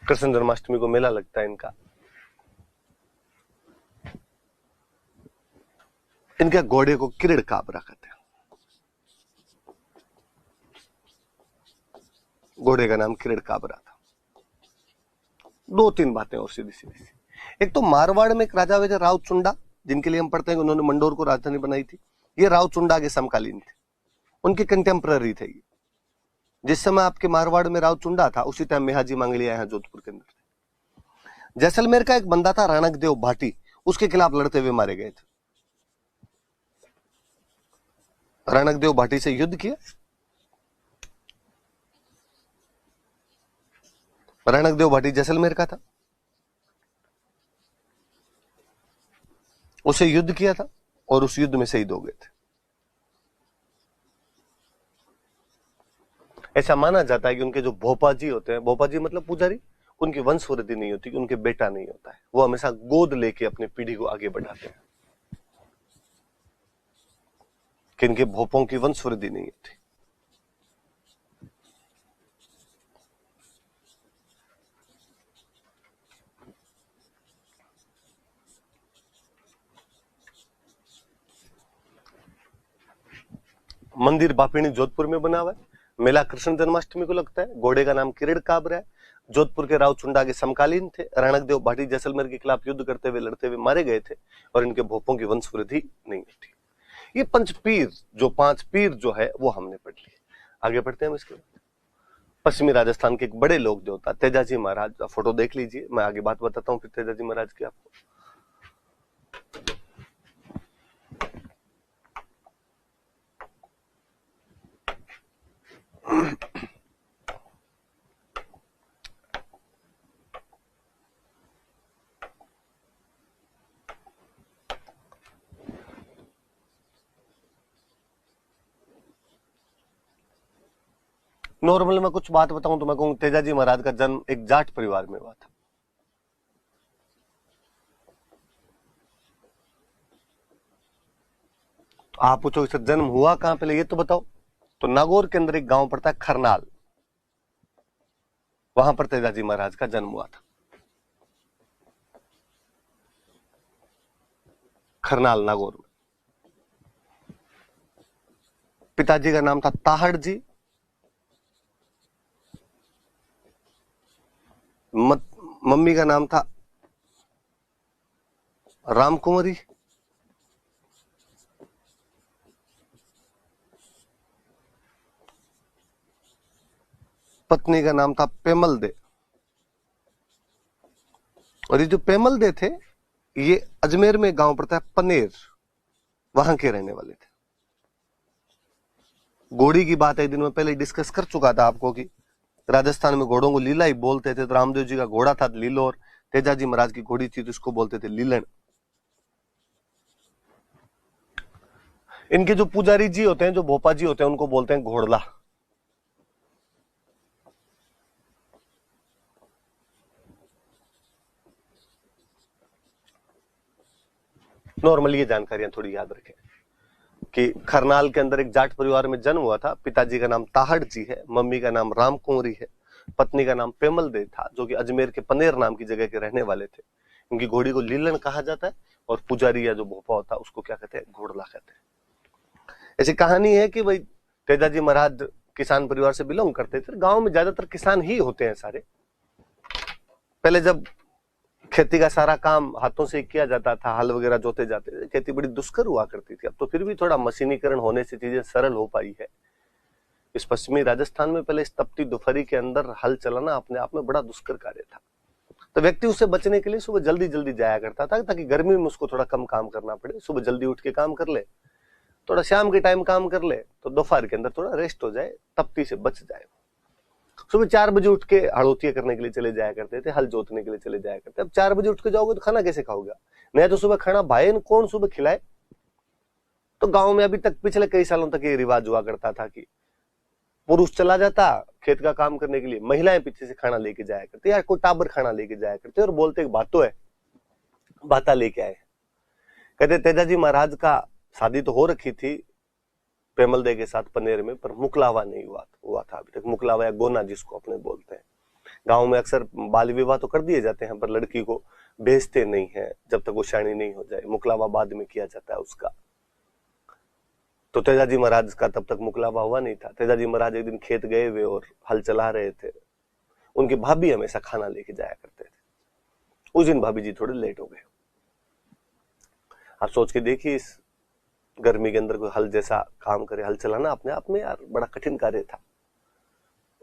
कृष्ण जन्माष्टमी को मेला लगता है इनका। इनके घोड़े को किरण काबरा कहते हैं। घोड़े का नाम किरण काबरा था। 2-3 बातें और सीधी सीधी। एक तो मारवाड़ में एक राजा हुए थे राव चुंडा, जिनके लिए हम पढ़ते हैं कि उन्होंने मंडोर को राजधानी बनाई थी। ये राव चुंडा के समकालीन थे, उनके कंटेम्पररी थे ये। जिस समय आपके मारवाड़ में राव चुंडा था, उसी टाइम मेहाजी मांगलिया यहाँ जोधपुर के अंदर। जैसलमेर का एक बंदा था राणक देव भाटी, उसके खिलाफ लड़ते हुए मारे गए थे। राणक देव भाटी से युद्ध किया। राणक देव भाटी जैसलमेर का था, उसे युद्ध किया था और उस युद्ध में शहीद हो गए थे। ऐसा माना जाता है कि उनके जो भोपा जी होते हैं, भोपा जी मतलब पुजारी, उनकी वंशवृद्धि नहीं होती, उनके बेटा नहीं होता है। वो हमेशा गोद लेके अपनी पीढ़ी को आगे बढ़ाते हैं, कि इनके भोपों की वंशवृद्धि नहीं होती। मंदिर बापिणी जोधपुर में बना हुआ है। मेला कृष्ण जन्माष्टमी को लगता है। घोड़े का नाम किरण काबरा है। जोधपुर के राव चुंडा के समकालीन थे। रणकदेव भाटी जैसलमेर के खिलाफ युद्ध करते हुए लड़ते हुए मारे गए थे और इनके भोपों की वंशवृद्धि नहीं होती। ये पंचपीर, जो 5 पीर जो है वो हमने पढ़ लिए। आगे बढ़ते हैं हम इसके बाद। पश्चिमी राजस्थान के एक बड़े लोक देवता तेजाजी महाराज, फोटो देख लीजिए, मैं आगे बात बताता हूँ फिर तेजाजी महाराज की आपको। नॉर्मल मैं कुछ बात बताऊं तो मैं कहूँ तेजाजी महाराज का जन्म एक जाट परिवार में हुआ था। आप पूछो इसका जन्म हुआ कहां, पहले ये तो बताओ। तो नागौर के अंदर एक गांव पड़ता है खरनाल, वहां पर तेजाजी महाराज का जन्म हुआ था। खरनाल नागौर में। पिताजी का नाम था ताहड़ जी, मम्मी का नाम था रामकुमारी, पत्नी का नाम था पेमल दे। और ये जो पेमल दे थे ये अजमेर में गांव पड़ता है पनेर, वहां के रहने वाले थे। घोड़ी की बात एक दिन में पहले डिस्कस कर चुका था आपको कि राजस्थान में घोड़ों को लीला ही बोलते थे। तो रामदेव जी का घोड़ा था लीलो और तेजाजी महाराज की घोड़ी थी तो इसको बोलते थे लीलन। इनके जो पुजारी जी होते हैं, जो भोपा जी होते हैं, उनको बोलते हैं घोड़ला। नॉर्मली ये जानकारियां थोड़ी याद रखें कि खरनाल के अंदर एक जाट परिवार में जन्म हुआ था। पिताजी का नाम ताहड़ जी है, मम्मी का नाम राम कुंवरी है, पत्नी का नाम पेमल दे था, जो कि अजमेर के पनेर नाम की जगह के रहने वाले थे। इनकी घोड़ी को लीलन कहा जाता है और पुजारी या जो भोपा होता है उसको क्या कहते हैं, घोड़ला कहते हैं। ऐसी कहानी है कि भाई तेजाजी महाराज किसान परिवार से बिलोंग करते थे। गांव में ज्यादातर किसान ही होते हैं सारे। पहले जब खेती का सारा काम हाथों से किया जाता था, हल वगैरह जोते जाते थे, खेती बड़ी दुष्कर हुआ करती थी। अब तो फिर भी थोड़ा मशीनीकरण होने से चीजें सरल हो पाई है। इस पश्चिमी राजस्थान में पहले इस तपती दोपहरी के अंदर हल चलाना अपने आप में बड़ा दुष्कर कार्य था। तो व्यक्ति उससे बचने के लिए सुबह जल्दी जल्दी जाया करता था ताकि गर्मी में उसको थोड़ा कम काम करना पड़े। सुबह जल्दी उठ के काम कर ले, थोड़ा शाम के टाइम काम कर ले, तो दोपहर के अंदर थोड़ा रेस्ट हो जाए, तपती से बच जाए। सुबह 4 बजे उठ के हड़ोतियां करने के लिए चले जाया करते थे, हल जोतने के लिए चले जाया करते। अब 4 बजे उठ के जाओगे तो खाना कैसे खाओगे? नहीं तो सुबह खाना भाई कौन सुबह खिलाए। तो गांव में अभी तक पिछले कई सालों तक ये रिवाज हुआ करता था कि पुरुष चला जाता खेत का काम करने के लिए, महिलाएं पीछे से खाना लेके जाया करती, या कोई टाबर खाना लेके जाया करते और बोलते बातों है, बाता लेके आए। कहते तेजाजी महाराज का शादी तो हो रखी थी पेमल दे के साथ पनेर में, पर मुकलावा नहीं हुआ था अभी तक। मुकलावा या गोना जिसको अपने बोलते हैं। गांव में अक्सर बाल विवाह तो कर दिए जाते हैं पर लड़की को भेजते नहीं है जब तक वो शाणी नहीं हो जाए। मुकलावा बाद में किया जाता है उसका। तो तेजाजी महाराज का तब तक मुकलावा हुआ नहीं था। तेजाजी महाराज एक दिन खेत गए हुए और हल चला रहे थे। उनकी भाभी हमेशा खाना लेके जाया करते थे। उस दिन भाभी जी थोड़े लेट हो गए। आप सोच के देखिए, इस गर्मी के अंदर कोई हल जैसा काम करे, हल चलाना अपने आप में यार बड़ा कठिन कार्य था।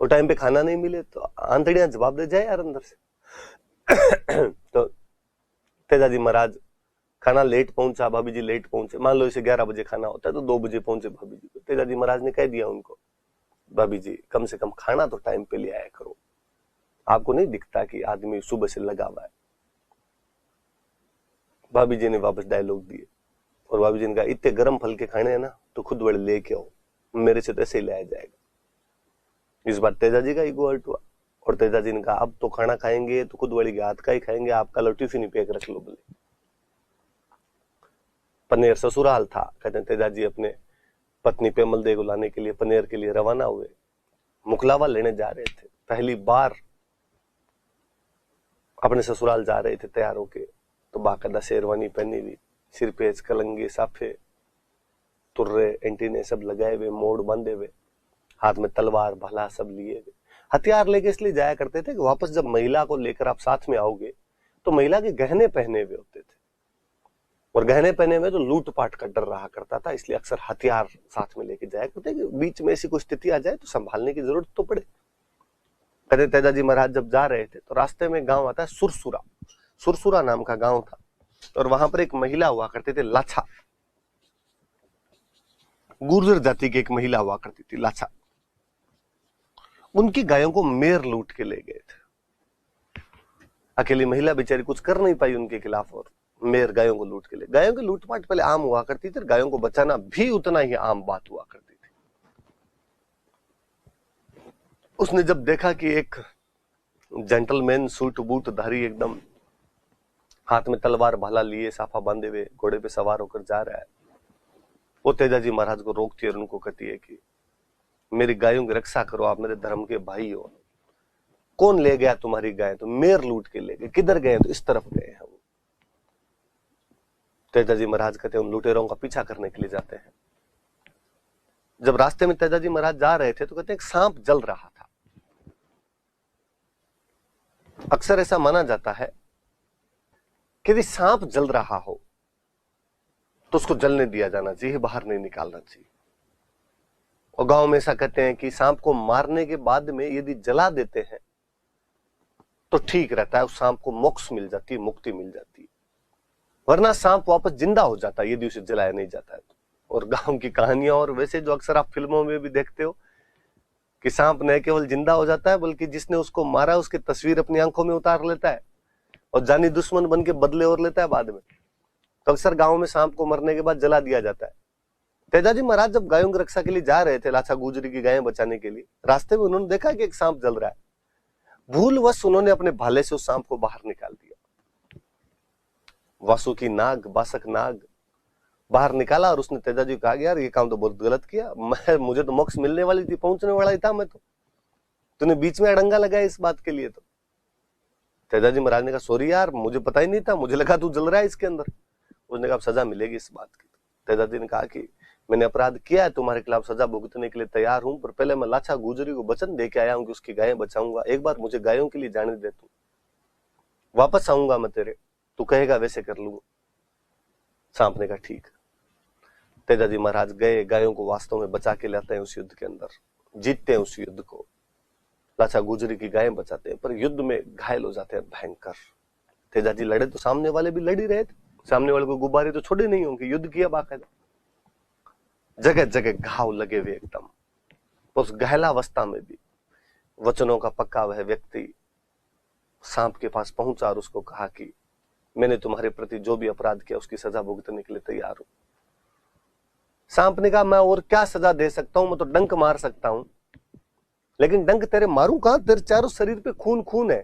और टाइम पे खाना नहीं मिले तो आंतड़ियां जवाब दे जाए यार अंदर से। तो तेजाजी महाराज खाना लेट पहुंचा, भाभी जी लेट पहुंचे। मान लो इसे 11 बजे खाना होता है तो 2 बजे पहुंचे भाभी जी। तो तेजाजी महाराज ने कह दिया उनको, भाभी जी कम से कम खाना तो टाइम पे ले आया करो, आपको नहीं दिखता कि आदमी सुबह से लगा हुआ है। भाभी जी ने वापस डायलॉग दिए और भाभी जी ने कहा, इतने गर्म फल के खाने हैं ना तो खुद बड़े लेके आओ, मेरे से तो ऐसे ही लाया जाएगा। इस बार तेजाजी का ईगो हर्ट हुआ। और तेजा जी ने कहा अब तो खाना खाएंगे तो खुद वाली के हाथ का ही खाएंगे, आपका लो टिफिन ही पैक रख लो बोले। पनेर ससुराल था। कहते हैं तेजा जी अपने पत्नी पेमल दे को लाने के लिए पनेर के लिए रवाना हुए। मुकलावा लेने जा रहे थे, पहली बार अपने ससुराल जा रहे थे तैयार होके, तो बाकायदा शेरवानी पहनी हुई, सिर पे कलंगे साफे, तुर्रे एंटीने सब लगाए हुए, मोड़ बांधे हुए, हाथ में तलवार भाला सब लिए हुए, हथियार लेके इसलिए जाया करते थे कि वापस जब महिला को लेकर आप साथ में आओगे तो महिला के गहने पहने हुए होते थे, और गहने पहने हुए तो लूटपाट का डर रहा करता था, इसलिए अक्सर हथियार साथ में लेके जाया करते कि बीच में ऐसी कोई स्थिति आ जाए तो संभालने की जरूरत तो पड़े। कहते तेजा जी महाराज जब जा रहे थे तो रास्ते में गांव आता है सुरसुरा, सुरसुरा नाम का गांव था, और वहां पर एक महिला हुआ करती थी लाछा, गुर्जर जाति की एक महिला हुआ करती थी लाछा। उनकी गायों को मेर लूट के ले गए थे। अकेली महिला बेचारी कुछ कर नहीं पाई उनके खिलाफ, और मेर गायों को लूट के ले। गायों की लूटपाट पहले आम हुआ करती थी, गायों को बचाना भी उतना ही आम बात हुआ करती थी। उसने जब देखा कि एक जेंटलमैन सूट बूट धारी एकदम हाथ में तलवार भाला लिए साफा बांधे हुए घोड़े पे सवार होकर जा रहा है, वो तेजा जी महाराज को रोकती है और उनको कहती है कि मेरी गायों की रक्षा करो, आप मेरे धर्म के भाई हो। कौन ले गया तुम्हारी गाय? तो मेर लूट के ले गए। किधर गए? तो इस तरफ गए हैं वो। तेजा जी महाराज कहते हैं उन लुटेरों का पीछा करने के लिए जाते हैं। जब रास्ते में तेजा जी महाराज जा रहे थे तो कहते हैं एक सांप जल रहा था। अक्सर ऐसा माना जाता है कि यदि सांप जल रहा हो तो उसको जलने दिया जाना चाहिए, बाहर नहीं निकालना चाहिए। और गांव में ऐसा कहते हैं कि सांप को मारने के बाद में यदि जला देते हैं तो ठीक रहता है, उस सांप को मोक्ष मिल जाती है, मुक्ति मिल जाती है, वरना सांप वापस जिंदा हो जाता है यदि उसे जलाया नहीं जाता है। और गांव की कहानियां और वैसे जो अक्सर आप फिल्मों में भी देखते हो कि सांप न केवल जिंदा हो जाता है बल्कि जिसने उसको मारा उसकी तस्वीर अपनी आंखों में उतार लेता है और जानी दुश्मन बन के बदले और लेता है बाद में। तो अक्सर गांव में सांप को मरने के बाद जला दिया जाता है। तेजा जी महाराज जब गायों की रक्षा के लिए जा रहे थे, लाछा गुजरी की गायें बचाने के लिए, रास्ते में उन्होंने देखा कि एक सांप जल रहा है। भूलवश उन्होंने अपने भाले से उस सांप को बाहर निकाल दिया। वासुकी नाग, बासक नाग बाहर निकाला और उसने तेजा जी को कहा यार ये काम तो बहुत गलत किया, मुझे तो मोक्ष मिलने वाली थी, पहुंचने वाला ही था मैं, तो तूने बीच में अड़ंगा लगाया इस बात के लिए। तो तेजा जी महाराज ने कहा सॉरी यार, मुझे पता ही नहीं था, मुझे लगा तू जल रहा है इसके अंदर। उसने कहा सजा मिलेगी इस बात की। तेजा जी ने कहा कि मैंने अपराध किया है, तुम्हारे खिलाफ सजा भुगतने के लिए तैयार हूं, पर पहले मैं लाछा गुजरी को वचन दे के आया हूं कि उसकी गायें बचाऊंगा। एक बार मुझे गायों के लिए जाने दे, तू वापस आऊंगा मैं तेरे, तू कहेगा वैसे कर लूंगा। सांप ने कहा ठीक। तेजा जी महाराज गए, गायों को वास्तव में बचा के लाते हैं उस युद्ध के अंदर, जीतते हैं उस युद्ध को, लाछा गुजरी की गायें बचाते हैं, पर युद्ध में घायल हो जाते हैं भयंकर। तेजा जी लड़े तो सामने वाले भी लड़ ही रहे थे, सामने वाले को गुब्बारे तो छोड़े नहीं होंगे, युद्ध किया बाकायदा, जगह जगह घाव लगे हुए एकदम। उस गहलावस्था में भी वचनों का पक्का वह व्यक्ति सांप के पास पहुंचा और उसको कहा कि मैंने तुम्हारे प्रति जो भी अपराध किया उसकी सजा भुगतने के लिए तैयार हूं। सांप ने कहा मैं और क्या सजा दे सकता हूं, मैं तो डंक मार सकता हूं, लेकिन डंक तेरे मारूं कहां, तेरे चारों शरीर पे खून खून है।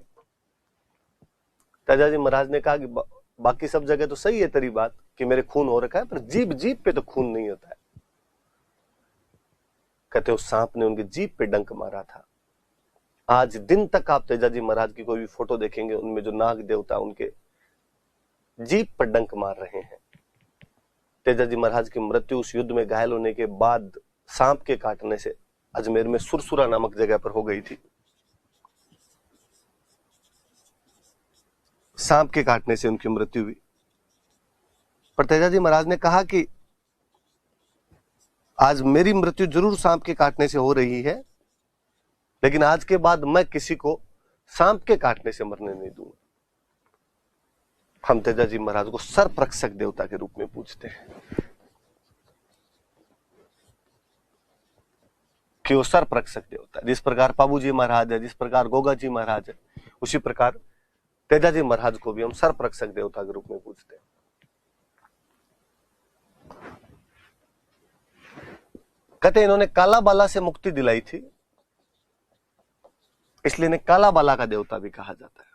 तेजा जी महाराज ने कहा कि बाकी सब जगह तो सही है तेरी बात कि मेरे खून हो रखा है, पर जीभ जीभ पे तो खून नहीं होता है। कहते उस सांप ने उनकी जीभ पे डंक मारा था। आज दिन तक आप तेजा जी महाराज की कोई भी फोटो देखेंगे, उनमें जो नाग देवता उनके जीभ पर डंक मार रहे हैं। तेजा जी महाराज की मृत्यु उस युद्ध में घायल होने के बाद सांप के काटने से अजमेर में सुरसुरा नामक जगह पर हो गई थी। सांप के काटने से उनकी मृत्यु हुई। पर तेजा जी महाराज ने कहा कि आज मेरी मृत्यु जरूर सांप के काटने से हो रही है, लेकिन आज के बाद मैं किसी को सांप के काटने से मरने नहीं दूंगा। हम तेजा जी महाराज को सर्परक्षक देवता के रूप में पूजते हैं कि वो सर्परक्षक देवता, जिस प्रकार पाबू जी महाराज है, जिस प्रकार गोगा जी महाराज है, उसी प्रकार तेजा जी महाराज को भी हम सर्परक्षक देवता के रूप में पूजते हैं। कहते इन्होंने काला बाला से मुक्ति दिलाई थी, इसलिए इन्हें काला बाला का देवता भी कहा जाता है।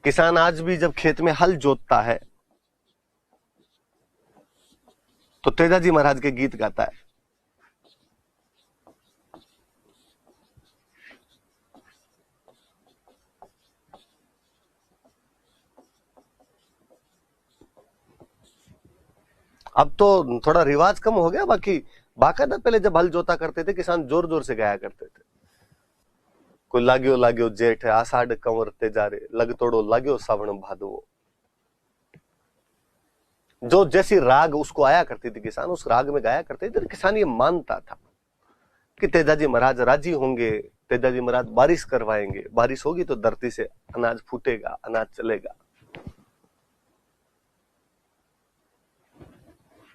किसान आज भी जब खेत में हल जोतता है तो तेजाजी महाराज के गीत गाता है। अब तो थोड़ा रिवाज कम हो गया, बाकी बाकायदा पहले जब हल जोता करते थे किसान जोर जोर से गाया करते थे। कोई लाग्यो लाग्यो जेठ आषाढ़ कंवर तेजारे, लग तोड़ो लाग्यो सावण भादवो। जो जैसी राग उसको आया करती थी किसान उस राग में गाया करते थे। किसान ये मानता था कि तेजाजी महाराज राजी होंगे, तेजाजी महाराज बारिश करवाएंगे, बारिश होगी तो धरती से अनाज फूटेगा, अनाज चलेगा।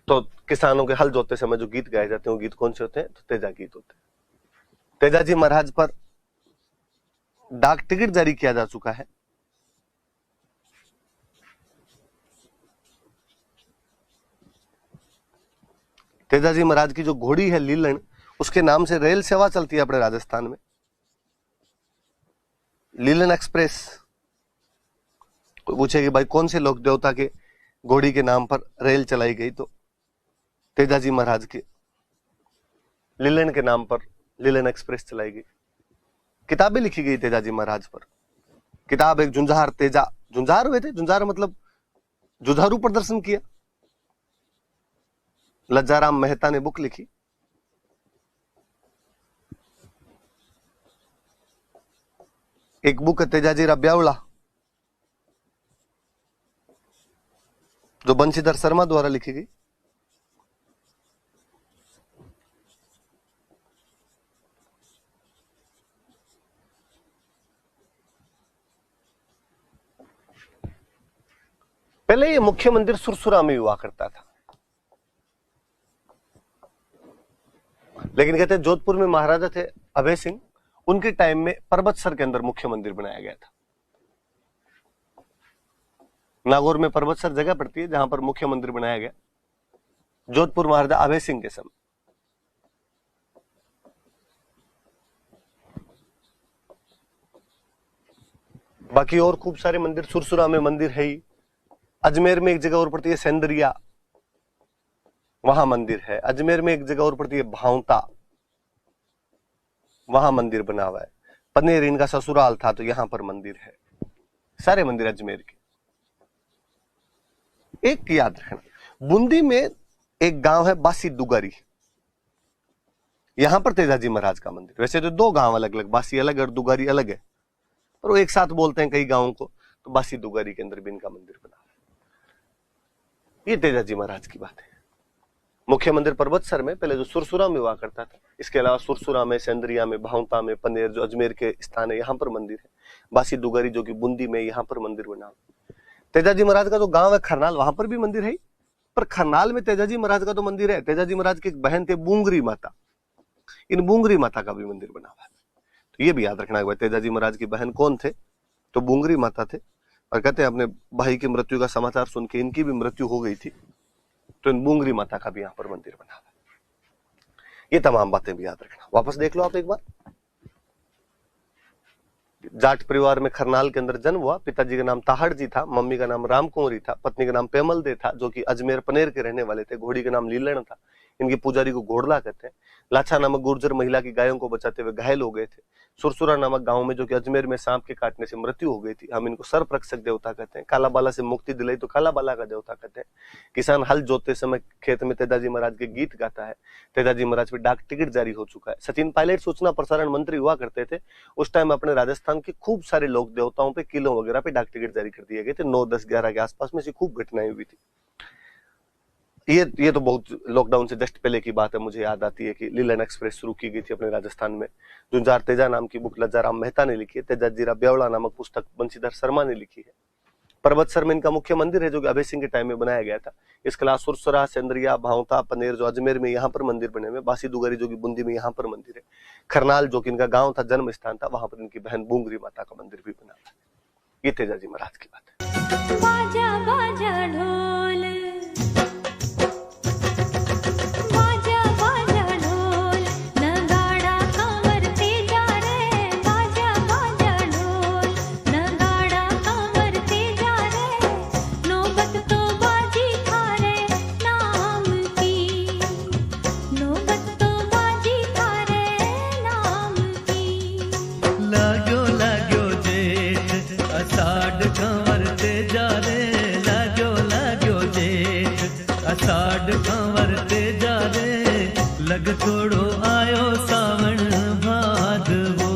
तो किसानों के हल जोतते समय जो गीत गाए जाते हैं वो गीत कौन से होते हैं? तो तेजा गीत होते हैं। तेजाजी महाराज पर डाक टिकट जारी किया जा चुका है। तेजाजी महाराज की जो घोड़ी है लीलन, उसके नाम से रेल सेवा चलती है अपने राजस्थान में, लीलन एक्सप्रेस। कोई पूछे कि भाई कौन से लोक देवता के घोड़ी के नाम पर रेल चलाई गई, तो तेजाजी महाराज के लीलन के नाम पर लीलन एक्सप्रेस चलाई गई। किताबें लिखी गई तेजाजी महाराज पर। किताब एक झुंझार तेजा, झुंझार हुए थे, झुंझार मतलब जुझारू प्रदर्शन किया। लज्जाराम मेहता ने बुक लिखी। एक बुक है तेजाजीरा ब्यावला जो बंशीधर शर्मा द्वारा लिखी गई। पहले ये मुख्य मंदिर सुरसुरा में हुआ करता था, लेकिन कहते हैं जोधपुर में महाराजा थे अभय सिंह, उनके टाइम में परबतसर के अंदर मुख्य मंदिर बनाया गया था। नागौर में परबतसर जगह पड़ती है जहां पर मुख्य मंदिर बनाया गया, जोधपुर महाराजा अभय सिंह के समय। बाकी और खूब सारे मंदिर, सुरसुरा में मंदिर है ही। अजमेर में एक जगह और पड़ती है सेंदरिया, वहां मंदिर है। अजमेर में एक जगह और पड़ती है भावता, वहां मंदिर बना हुआ है। पनेर इनका ससुराल था तो यहां पर मंदिर है। सारे मंदिर अजमेर के। एक याद रखना, बूंदी में एक गांव है बासी दुगारी, यहां पर तेजाजी महाराज का मंदिर। वैसे तो दो गांव अलग अलग, बासी अलग और दुगारी अलग है, पर वो एक साथ बोलते हैं कई गांवों को, तो बासी दुगारी के अंदर भी इनका मंदिर बना है। ये तेजाजी महाराज की बात है। मुख्य मंदिर पर्वतसर में पहले जो सुरसुरा में हुआ करता था, इसके अलावा सुरसुरा में, सेंदरिया में, भावता में, पनेर जो अजमेर के स्थान है यहाँ पर मंदिर है। बासी दुगारी जो कि बूंदी में, यहाँ पर मंदिर बना। तेजाजी महाराज का जो गांव है खरनाल, वहां पर भी मंदिर है, पर खरनाल में तेजाजी महाराज का तो मंदिर है। तेजाजी महाराज की एक बहन थे बूंगरी माता, इन बूंगरी माता का भी मंदिर बना हुआ है। तो ये भी याद रखना है, तेजाजी महाराज की बहन कौन थे? तो बूंगरी माता थे। और कहते हैं अपने भाई की मृत्यु का समाचार सुन के इनकी भी मृत्यु हो गई थी, तो इन बूंगरी माता का भी यहाँ पर मंदिर बना हुआ है। ये तमाम बातें भी याद रखना। वापस देख लो आप एक बार। जाट परिवार में खरनाल के अंदर जन्म हुआ। पिताजी का नाम ताहड़ जी था, मम्मी का नाम राम कुंवरी था, पत्नी का नाम पेमल दे था, जो कि अजमेर पनेर के रहने वाले थे। घोड़ी का नाम लीलन था। इनके पुजारी को घोड़ला कहते हैं। लाछा नामक गुर्जर महिला की गायों को बचाते हुए घायल हो गए थे। सुरसुरा नामक गांव में, जो कि अजमेर में सांप के काटने से मृत्यु हो गई थी, हम इनको सर्प रक्षक देवता कहते हैं। काला बाला से मुक्ति दिलाई तो काला बाला का देवता कहते हैं। किसान हल जोतते समय खेत में तेजाजी महाराज के गीत गाता है। तेजाजी महाराज पे डाक टिकट जारी हो चुका है। सचिन पायलट सूचना प्रसारण मंत्री हुआ करते थे उस टाइम। अपने राजस्थान के खूब सारे लोक देवताओं पे, किलों वगैरह पे डाक टिकट जारी कर दिए गए थे। 9, 10, 11 के आसपास में से खूब घटनाएं हुई थी। ये तो बहुत लॉकडाउन से जस्ट पहले की बात है। मुझे याद आती है कि लीलन एक्सप्रेस शुरू की गई थी अपने राजस्थान में। झुंझार तेजा नाम की बुक लज्जाराम मेहता ने लिखी है। तेजाजीरा ब्यावला नामक पुस्तक बंशीधर शर्मा ने लिखी है। पर्वतसर में इनका मुख्य मंदिर है जो कि अभय सिंह के टाइम में बनाया गया था। इसके अलावा सुरसुरा, सेंदरिया, भावता, पनेर जो अजमेर में यहाँ पर मंदिर बने हुए, बासी दुगारी जो कि बूंदी में यहाँ पर मंदिर है, खरनाल जो कि इनका गांव था, जन्म स्थान था, वहां पर इनकी बहन बूंगरी माता का मंदिर भी बना था। ये तेजाजी महाराज की बात है। बाजा बाजा ढोल, बाजा बाजा ढोल, थोड़ो आयो सावण भादवो।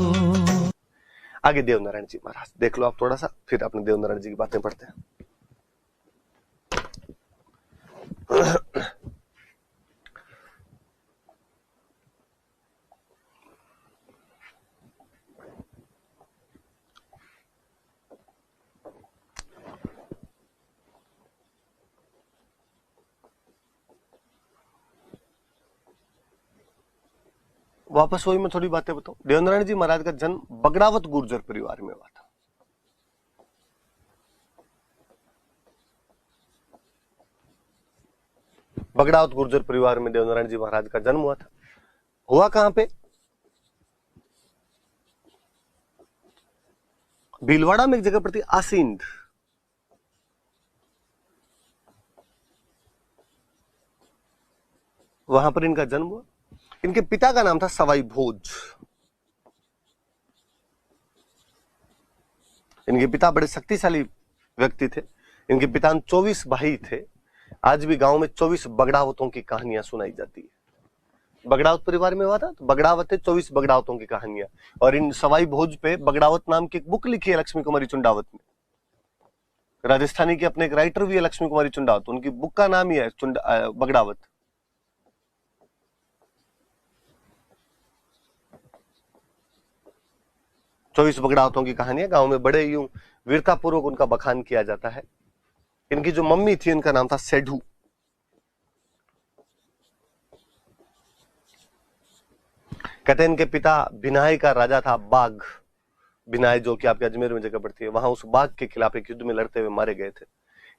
आगे देवनारायण जी महाराज देख लो आप थोड़ा सा, फिर अपने देवनारायण जी की बातें पढ़ते हैं। वापस वही मैं थोड़ी बातें बताऊं। देवनारायण जी महाराज का जन्म बगड़ावत गुर्जर परिवार में हुआ था। बगड़ावत गुर्जर परिवार में देवनारायण जी महाराज का जन्म हुआ था। हुआ कहां पे? भीलवाड़ा में एक जगह पड़ती आसींद, वहां पर इनका जन्म हुआ। इनके पिता का नाम था सवाई भोज। इनके पिता बड़े शक्तिशाली व्यक्ति थे। इनके पिता 24 भाई थे। आज भी गांव में 24 बगड़ावतों की कहानियां सुनाई जाती है। बगड़ावत परिवार में हुआ था तो बगड़ावत है, 24 बगड़ावतों की कहानियां। और इन सवाई भोज पे बगड़ावत नाम की एक बुक लिखी है लक्ष्मी कुमारी चुंडावत ने। राजस्थानी की अपने एक राइटर भी है लक्ष्मी कुमारी चुंडावत, उनकी बुक का नाम ही है बगड़ावत। चौबीस बगड़ावतों की कहानियां गांव में बड़े यूं वीरतापूर्वक उनका बखान किया जाता है। इनकी जो मम्मी थी उनका नाम था सेठू। कहते हैं इनके पिता बिनाई का राजा था बाघ। बिनाई जो कि आपके अजमेर में जगह पड़ती है, वहां उस बाघ के खिलाफ एक युद्ध में लड़ते हुए मारे गए थे।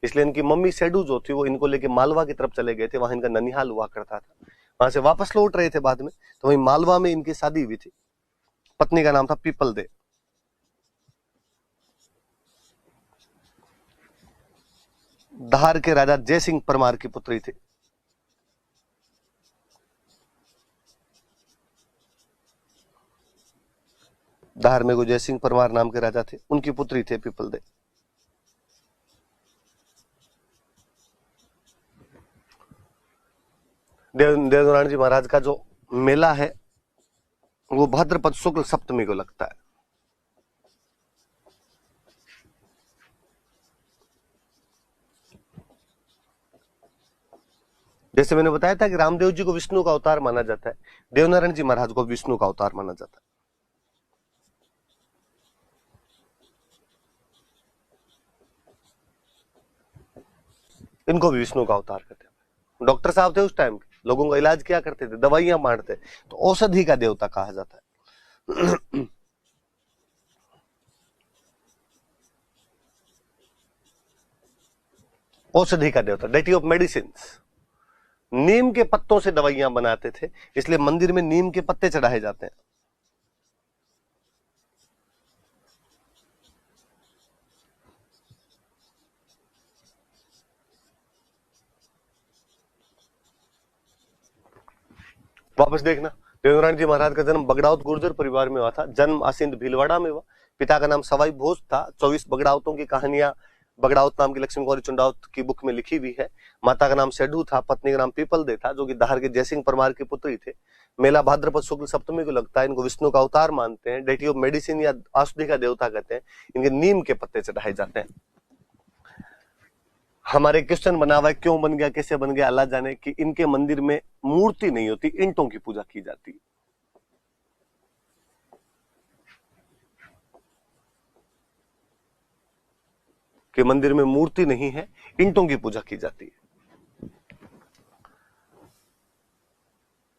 इसलिए इनकी मम्मी सेडू जो थी वो इनको लेके मालवा की तरफ चले गए थे। वहां इनका ननिहाल हुआ करता था। वहां से वापस लौट रहे थे बाद में, तो वहीं मालवा में इनकी शादी हुई थी। पत्नी का नाम था पीपल दे। धार के राजा जयसिंह परमार की पुत्री थी। धार में कोई जयसिंह परमार नाम के राजा थे, उनकी पुत्री थे पीपल दे। देवनारायण जी महाराज का जो मेला है वो भाद्रपद शुक्ल सप्तमी को लगता है। जैसे मैंने बताया था कि रामदेव जी को विष्णु का अवतार माना जाता है, देवनारायण जी महाराज को विष्णु का अवतार माना जाता है। इनको भी विष्णु का अवतार कहते हैं। डॉक्टर साहब थे उस टाइम के, लोगों का इलाज क्या करते थे, दवाइयां बांटते, तो औषधि का देवता कहा जाता है। औषधि का देवता, डेटी ऑफ मेडिसिन। नीम के पत्तों से दवाइयां बनाते थे, इसलिए मंदिर में नीम के पत्ते चढ़ाए जाते हैं। वापस देखना, देवनारायण जी महाराज का जन्म बगड़ावत गुर्जर परिवार में हुआ था। जन्म आसिंद भीलवाड़ा में हुआ। पिता का नाम सवाई भोज था। 24 बगड़ावतों की कहानियां बगड़ावत नाम की लक्ष्मी कुमारी चुंडावत की बुक में लिखी हुई है। माता का नाम सेडू था, पत्नी का नाम पीपल दे था, जो कि धार के जयसिंह परमार की पुत्री थे। मेला भाद्रपद शुक्ल सप्तमी को लगता है। इनको विष्णु का अवतार मानते हैं, डेटी ऑफ मेडिसिन या औषधि का देवता कहते हैं। इनके नीम के पत्ते चढ़ाए जाते हैं। हमारे क्वेश्चन बना हुआ है, क्यों बन गया, कैसे बन गया, अल्लाह जाने। कि इनके मंदिर में मूर्ति नहीं होती, ईंटों की पूजा की जाती है। कि मंदिर में मूर्ति नहीं है, ईंटों की पूजा की जाती है।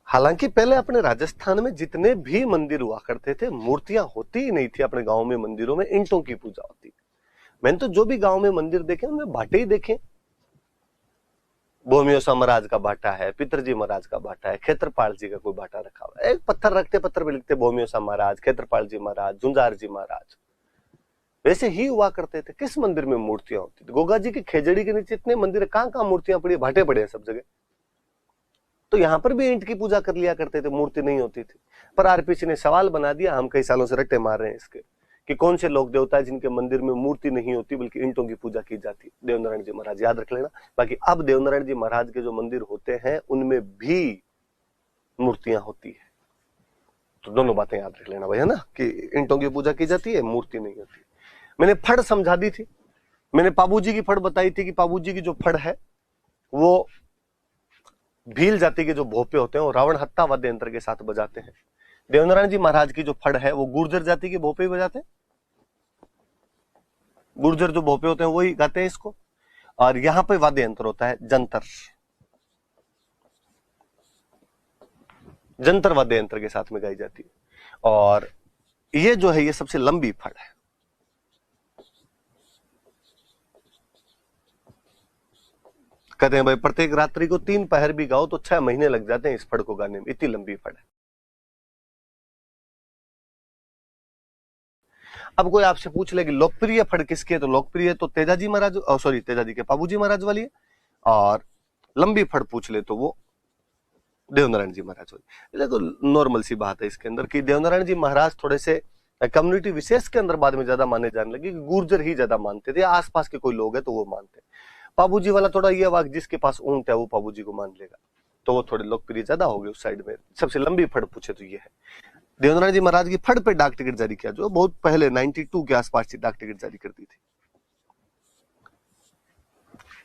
हालांकि पहले अपने राजस्थान में जितने भी मंदिर हुआ करते थे, मूर्तियां होती ही नहीं थी। अपने गांव में मंदिरों में ईंटों की पूजा होती। मैंने तो जो भी गांव में मंदिर देखे उनमें भाटे ही देखे। भोमियोसा महाराज का भाटा है, पितरजी महाराज का भाटा है, क्षेत्रपाल जी का कोई भाटा रखा हुआ है। एक पत्थर रखते, पत्थर पे लिखते भोमियोसा महाराज, क्षेत्रपाल जी महाराज, झुंझार जी महाराज। वैसे ही हुआ करते थे। किस मंदिर में मूर्तियां होती थी? गोगा जी की खेजड़ी के नीचे इतने मंदिर, कहां कहां मूर्तियां पड़ी, भाटे पड़े हैं सब जगह। तो यहां पर भी ईंट की पूजा कर लिया करते थे, मूर्ति नहीं होती थी। पर आरपीसी ने सवाल बना दिया, हम कई सालों से रट्टे मार रहे हैं इसके, कि कौन से लोक देवता है जिनके मंदिर में मूर्ति नहीं होती बल्कि ईंटों की पूजा की जाती। देवनारायण जी महाराज, याद रख लेना। बाकी अब देवनारायण जी महाराज के जो मंदिर होते हैं उनमें भी मूर्तियां होती है। तो दोनों बातें याद रख लेना भाई, है ना, कि ईंटों की पूजा की जाती है, मूर्ति नहीं होती। मैंने फड़ समझा दी थी, मैंने पाबूजी की फड़ बताई थी कि पाबूजी की जो फड़ है वो भील जाति के जो भोपे होते हैं वो रावण हत्ता वाद्य यंत्र के साथ बजाते हैं। देवनारायण जी महाराज की जो फड़ है वो गुर्जर जाति के भोपे ही बजाते हैं, गुर्जर जो भोपे होते हैं वही गाते हैं इसको। और यहां पे वाद्य यंत्र होता है जंतर, जंतर वाद्य यंत्र के साथ में गाई जाती है। और ये जो है ये सबसे लंबी फड़ है। कहते हैं भाई प्रत्येक रात्रि को 3 पहर भी गाओ तो 6 महीने लग जाते हैं इस फड़ को गाने में, इतनी लंबी फड़ है। अब कोई आपसे पूछ ले कि लोकप्रिय फड़ किसकी है, तो लोकप्रिय तो तेजाजी महाराज, सॉरी तेजाजी के पाबूजी महाराज वाली है। और लंबी फड़ पूछ ले तो वो देवनारायण जी महाराज वाली। देखो नॉर्मल सी बात है इसके अंदर कि देवनारायण जी महाराज थोड़े से कम्युनिटी विशेष के अंदर बाद में ज्यादा माने जाने लगे, गुर्जर ही ज्यादा मानते थे, आसपास के कोई लोग है तो वो मानते। पाबूजी वाला थोड़ा ये वाक जिसके पास ऊंट है वो पाबूजी को मान लेगा, तो वो थोड़े लोकप्रिय ज्यादा हो गए उस साइड में। सबसे लंबी फड़ पूछे तो ये है। देवनारायण जी महाराज की फड़ पे डाक टिकट जारी किया, जो बहुत पहले 92 के आसपास डाक टिकट जारी कर दी थी।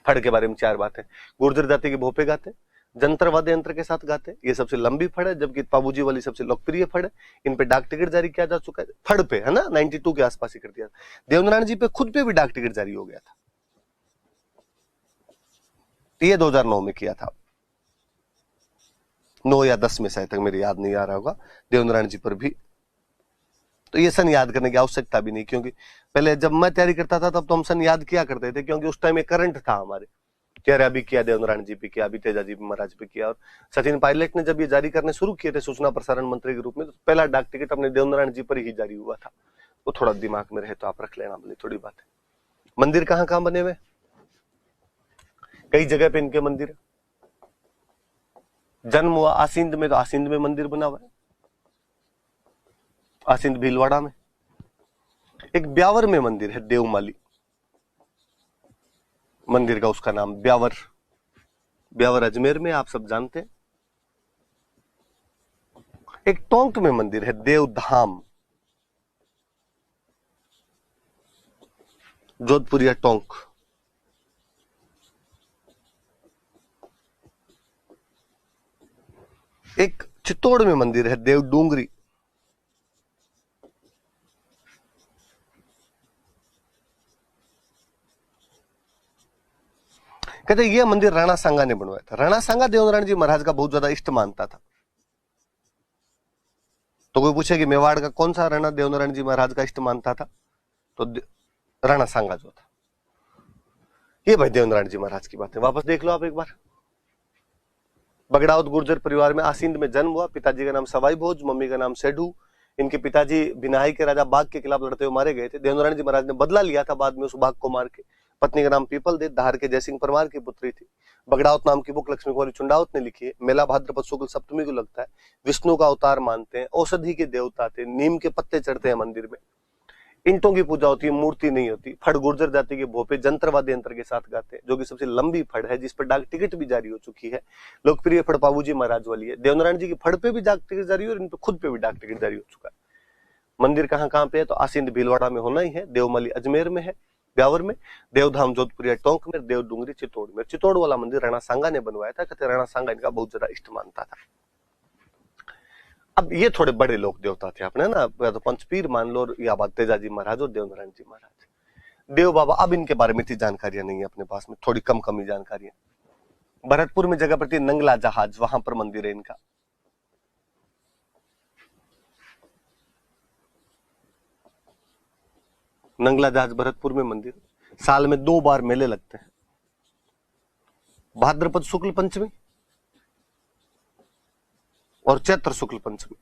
फड़ के बारे में 4 बातें। गुर्जर जाति के भोपे गाते, जंतर वाद्य यंत्र के साथ गाते, ये सबसे लंबी फड़ है, जबकि पाबूजी वाली सबसे लोकप्रिय फड़ है। इन पे डाक टिकट जारी किया जा चुका है, फड़ पे, है ना, 92 के आसपास ही कर दिया। देवनारायण जी पे खुद पे भी डाक टिकट जारी हो गया था, ये 2009 में किया था, 9 या 10 में शायद तक, मेरे याद नहीं आ रहा होगा, देवनारायण जी पर भी। तो ये सन याद करने की आवश्यकता भी नहीं, क्योंकि पहले जब मैं तैयारी करता था तब तो हम सन याद किया करते थे, क्योंकि उस टाइम एक करंट था हमारे, तेरा भी किया, देवनारायण जी भी किया, अभी तेजाजी महाराज भी किया। और सचिन पायलट ने जब ये जारी करने शुरू किए थे सूचना प्रसारण मंत्री के रूप में, तो पहला डाक टिकट अपने देवनारायण जी पर ही जारी हुआ था। वो थोड़ा दिमाग में रहे तो आप रख लेना अपनी थोड़ी बात है। मंदिर कहाँ कहाँ बने हुए, कई जगह पे इनके मंदिर है। जन्म हुआ आसिंद में, तो आसिंद में मंदिर बना हुआ है, आसिंद भीलवाड़ा में। एक ब्यावर में मंदिर है, देवमाली मंदिर का उसका नाम ब्यावर, ब्यावर अजमेर में आप सब जानते हैं। एक टोंक में मंदिर है देवधाम, जोधपुरिया टोंक। एक चित्तौड़ में मंदिर है देव डूंगरी। कहते ये मंदिर राणा सांगा ने बनवाया था। राणा सांगा देवनारायण जी महाराज का बहुत ज्यादा इष्ट मानता था। तो कोई पूछे कि मेवाड़ का कौन सा राणा देवनारायण जी महाराज का इष्ट मानता था, तो राणा सांगा जो था। ये भाई देवनारायण जी महाराज की बात है, वापस देख लो आप एक बार। बगड़ाउत गुर्जर परिवार में आसिंद में जन्म हुआ। पिताजी का नाम सवाई भोज, मम्मी का नाम सेठू। इनके पिताजी बिनाई के राजा बाघ के खिलाफ लड़ते हुए मारे गए थे। देवनारायण जी महाराज ने बदला लिया था बाद में उस बाघ को मार के। पत्नी का नाम पीपल देव, धार के जयसिंह परमार की पुत्री थी। बगड़ाउत नाम की बुक लक्ष्मी कुमारी चुंडाउत ने लिखी है। मेला भाद्रपद शुक्ल सप्तमी को लगता है। विष्णु का अवतार मानते हैं, औषधि के देवता थे, नीम के पत्ते चढ़ते हैं मंदिर में। ईंटों की पूजा होती है, मूर्ति नहीं होती। फड़ गुर्जर जाति के भोपे जंत्रवाद्य यंत्र के साथ गाते हैं, जो कि सबसे लंबी फड़ है, जिस पर डाक टिकट भी जारी हो चुकी है। लोकप्रिय फड़ पाबूजी महाराज वाली है। देवनारायण जी की फड़ पे भी डाक टिकट जारी हो और इन पे खुद पे भी डाक टिकट जारी हो चुका है। मंदिर कहाँ कहाँ पे है, तो आसिंद भीलवाड़ा में होना ही है, देवमाली अजमेर में है, ब्यावर में, देवधाम जोधपुरिया टोंक में, देव डूंगरी चित्तौड़ में। चित्तौड़ वाला मंदिर राणा सांगा ने बनवाया था। कहते राणा सांगा इनका बहुत ज्यादा इष्ट मानता था। अब ये थोड़े बड़े लोग देवता थे अपने ना, या तो पंचपीर मान लो, या बात तेजाजी महाराज और देवनारायण जी महाराज। देव बाबा अब इनके बारे में इतनी जानकारियां नहीं है अपने पास में, थोड़ी कम ही जानकारियां। भरतपुर में जगह पड़ती है नंगला जहाज, वहां पर मंदिर है इनका। नंगला जहाज भरतपुर में मंदिर। साल में 2 बार मेले लगते हैं, भाद्रपद शुक्ल पंचमी और चैत्र शुक्ल पंचमी।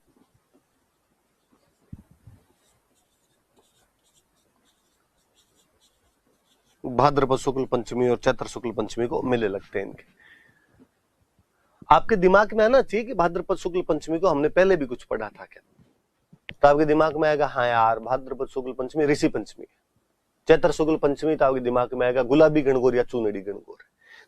भाद्रपद शुक्ल पंचमी और चैत्र शुक्ल पंचमी को मेले लगते हैं इनके। आपके दिमाग में आना चाहिए कि भाद्रपद शुक्ल पंचमी को हमने पहले भी कुछ पढ़ा था क्या, तो आपके दिमाग में आएगा हाँ यार भाद्रपद शुक्ल पंचमी ऋषि पंचमी है। चैत्र शुक्ल पंचमी तो आपके दिमाग में आएगा गुलाबी गणगौर या चूनड़ी गणगौर।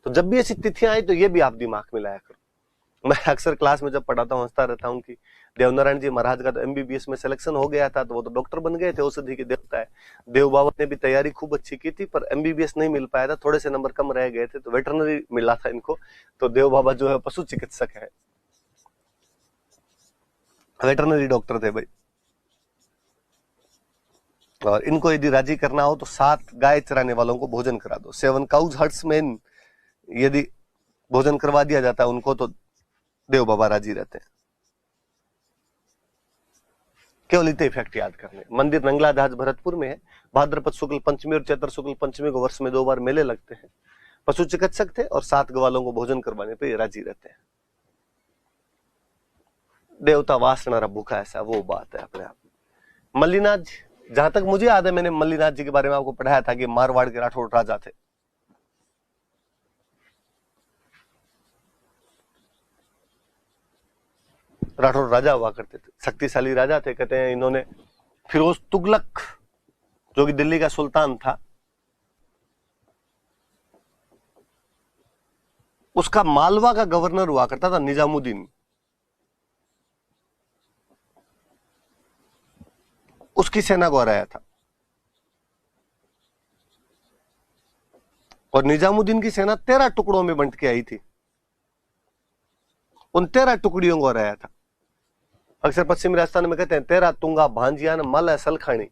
तो जब भी ऐसी तिथियां आई तो ये भी आप दिमाग में लाया करो। मैं अक्सर क्लास में जब पढ़ाता हूँ हंसता रहता हूँ कि देवनारायण जी महाराज का तो एमबीबीएस में सिलेक्शन हो गया था, तो वो तो डॉक्टर बन गए थे, औषधि के देवता है। देव बाबा ने भी तैयारी खूब अच्छी की थी, पर एमबीबीएस नहीं मिल पाया था, थोड़े से नंबर कम रह गए थे, तो वेटरनरी मिला था इनको। तो देव बाबा जो है पशु चिकित्सक है, वेटरनरी डॉक्टर थे भाई। और इनको यदि राजी करना हो तो 7 गाय चराने वालों को भोजन करा दो। 7 काउज हर्ट्समैन यदि भोजन करवा दिया जाता है उनको, तो देव बाबा राजी रहते हैं। केवल इतने इफेक्ट याद करने। मंदिर नंगला जहाज भरतपुर में है। भाद्रपद शुक्ल पंचमी और चैत्र शुक्ल पंचमी को वर्ष में 2 बार मेले लगते हैं। पशु चिकित्सक थे और 7 ग्वालों को भोजन करवाने पे ये राजी रहते हैं। देवता वासना भूखा, ऐसा वो बात है अपने आप। मल्लीनाथ जी, जहां तक मुझे याद है मैंने मल्लीनाथ जी के बारे में आपको पढ़ाया था कि मारवाड़ के राठौड़ राजा थे। राठौड़ राजा हुआ करते थे, शक्तिशाली राजा थे। कहते हैं इन्होंने फिरोज तुगलक जो कि दिल्ली का सुल्तान था, उसका मालवा का गवर्नर हुआ करता था निजामुद्दीन, उसकी सेना को हराया था। और निजामुद्दीन की सेना 13 टुकड़ों में बंट के आई थी, उन 13 टुकड़ियों को हराया था। अक्सर पश्चिमी राजस्थान में कहते हैं 13 तुंगा भांजिया न मल सलखानी।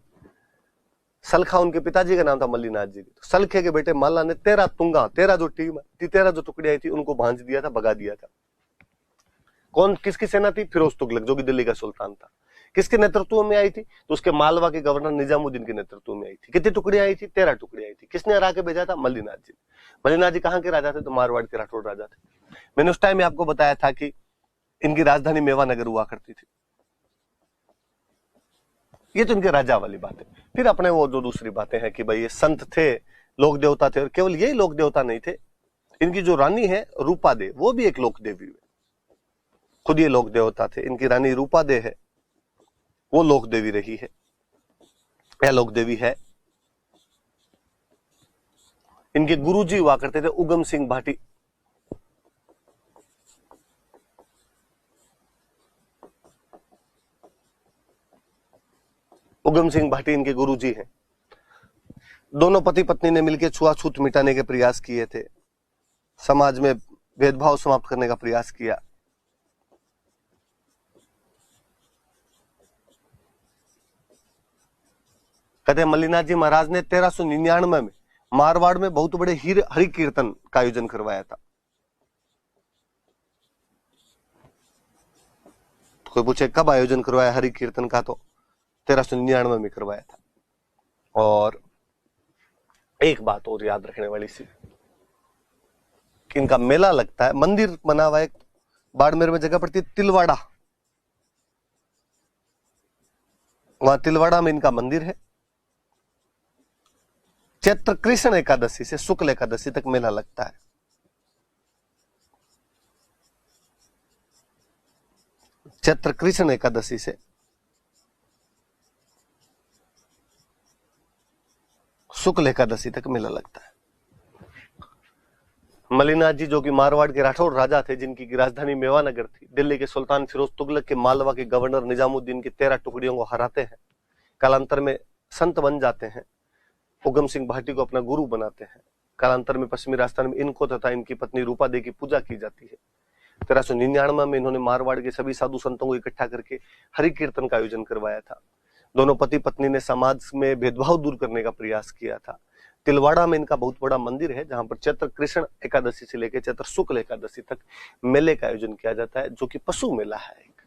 सलखा उनके पिताजी का नाम था मल्लीनाथ जी। तो सलखे के बेटे माला ने 13 तुंगा, 13 जो टीम थी, 13 जो टुकड़ी आई थी, उनको भांज दिया था, भगा दिया था। कौन, किसकी सेना थी? फिरोज तुगलक जो कि दिल्ली का सुल्तान था। किसके नेतृत्व में आई थी? तो उसके मालवा के गवर्नर निजामुद्दीन के नेतृत्व में आई थी। कितनी टुकड़ी आई थी? 13 टुकड़ी आई थी। किसने हरा के भेजा था? मल्लीनाथ जी। मल्लीनाथ जी कहाँ के राजा थे? तो मारवाड़ के राठौड़ राजा थे। मैंने उस टाइम में आपको बताया था कि इनकी राजधानी मेवानगर हुआ करती थी। ये तो इनके राजा वाली बात है। फिर अपने वो जो दूसरी बातें हैं कि भाई ये संत थे, लोक देवता थे, और केवल यही लोक देवता नहीं थे, इनकी जो रानी है रूपा दे, वो भी एक लोक देवी है। खुद ये लोक देवता थे। इनकी रानी रूपा दे है, वो लोक देवी रही है या लोक देवी है। इनके गुरुजी हुआ करते थे उगम सिंह भाटी। उगम सिंह भाटी इनके गुरुजी हैं। दोनों पति पत्नी ने मिलकर छुआछूत मिटाने के प्रयास किए थे, समाज में भेदभाव समाप्त करने का प्रयास किया। कहते हैं मल्लीनाथ जी महाराज ने 1399 में मारवाड़ में बहुत बड़े हरि कीर्तन का आयोजन करवाया था। तो कोई पूछे कब आयोजन करवाया हरि कीर्तन का? तो 1399 में करवाया था। और एक बात और याद रखने वाली सी, इनका मेला लगता है, मंदिर बना हुआ एक बाड़मेर में जगह पड़ती है तिलवाड़ा, वहां तिलवाड़ा में इनका मंदिर है। चैत्र कृष्ण एकादशी से शुक्ल एकादशी तक मेला लगता है। चैत्र कृष्ण एकादशी से शुक्ल एकादशी तक मेला लगता है। मल्लीनाथ जी जो कि मारवाड़ के राठौड़ राजा थे, जिनकी राजधानी मेवानगर थी, दिल्ली के सुल्तान फिरोज तुगलक के मालवा के गवर्नर निजामुद्दीन की 13 टुकड़ियों को हराते हैं, कालांतर में संत बन जाते हैं, उगम सिंह भाटी को अपना गुरु बनाते हैं। कालांतर में पश्चिमी राजस्थान में इनको तथा इनकी पत्नी रूपा दे की पूजा की जाती है। 1399 में इन्होंने मारवाड़ के सभी साधु संतों को इकट्ठा करके हरि कीर्तन का आयोजन करवाया था। दोनों पति पत्नी ने समाज में भेदभाव दूर करने का प्रयास किया था। तिलवाड़ा में इनका बहुत बड़ा मंदिर है, जहां पर चैत्र कृष्ण एकादशी से लेकर चैत्र शुक्ल एकादशी तक मेले का आयोजन किया जाता है, जो कि पशु मेला है। एक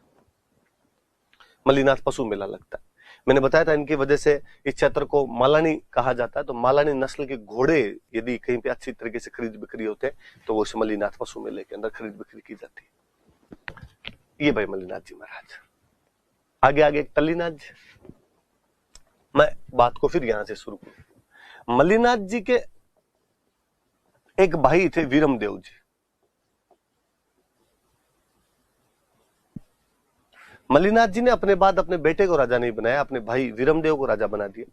मल्लीनाथ पशु मेला लगता है। मैंने बताया था इनकी वजह से इस क्षेत्र को मालानी कहा जाता है। तो मालानी नस्ल के घोड़े यदि कहीं पे अच्छी तरीके से खरीद बिक्री होते हैं, तो वो मल्लीनाथ पशु मेले के अंदर खरीद बिक्री की जाती है। ये भाई मल्लीनाथ जी महाराज। आगे आगे एक तल्लीनाथ जी। मैं बात को फिर यहां से शुरू करूं। मल्लीनाथ जी के एक भाई थे वीरमदेव जी। मल्लीनाथ जी ने अपने बाद अपने बेटे को राजा नहीं बनाया, अपने भाई वीरमदेव को राजा बना दिया।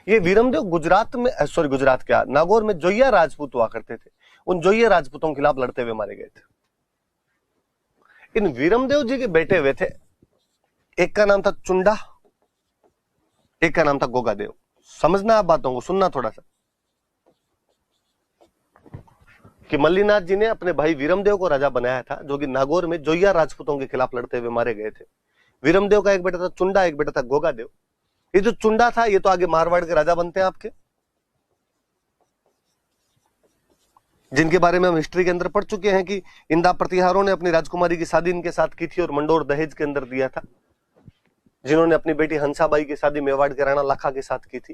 ये वीरमदेव गुजरात में, सॉरी गुजरात क्या, नागौर में जोइया राजपूत हुआ करते थे। उन जोइया राजपूतों के खिलाफ लड़ते हुए मारे गए थे। इन वीरमदेव जी के बेटे हुए थे, एक का नाम था चुंडा, एक का नाम था गोगादेव। समझना आप बातों को, सुनना थोड़ा सा, कि मल्लीनाथ जी ने अपने भाई वीरमदेव को राजा बनाया था, जो कि नागौर में जोइया राजपूतों के खिलाफ लड़ते हुए मारे गए थे। वीरमदेव का एक बेटा था चुंडा, एक बेटा था गोगादेव। ये जो चुंडा था ये तो आगे मारवाड़ के राजा बनते हैं आपके, जिनके बारे में हम हिस्ट्री के अंदर पढ़ चुके हैं कि इंदा प्रतिहारों ने अपनी राजकुमारी की शादी इनके साथ की थी और मंडोर दहेज के अंदर दिया था, जिन्होंने अपनी बेटी हंसाबाई की शादी मेवाड़ के राणा लाखा के साथ की थी।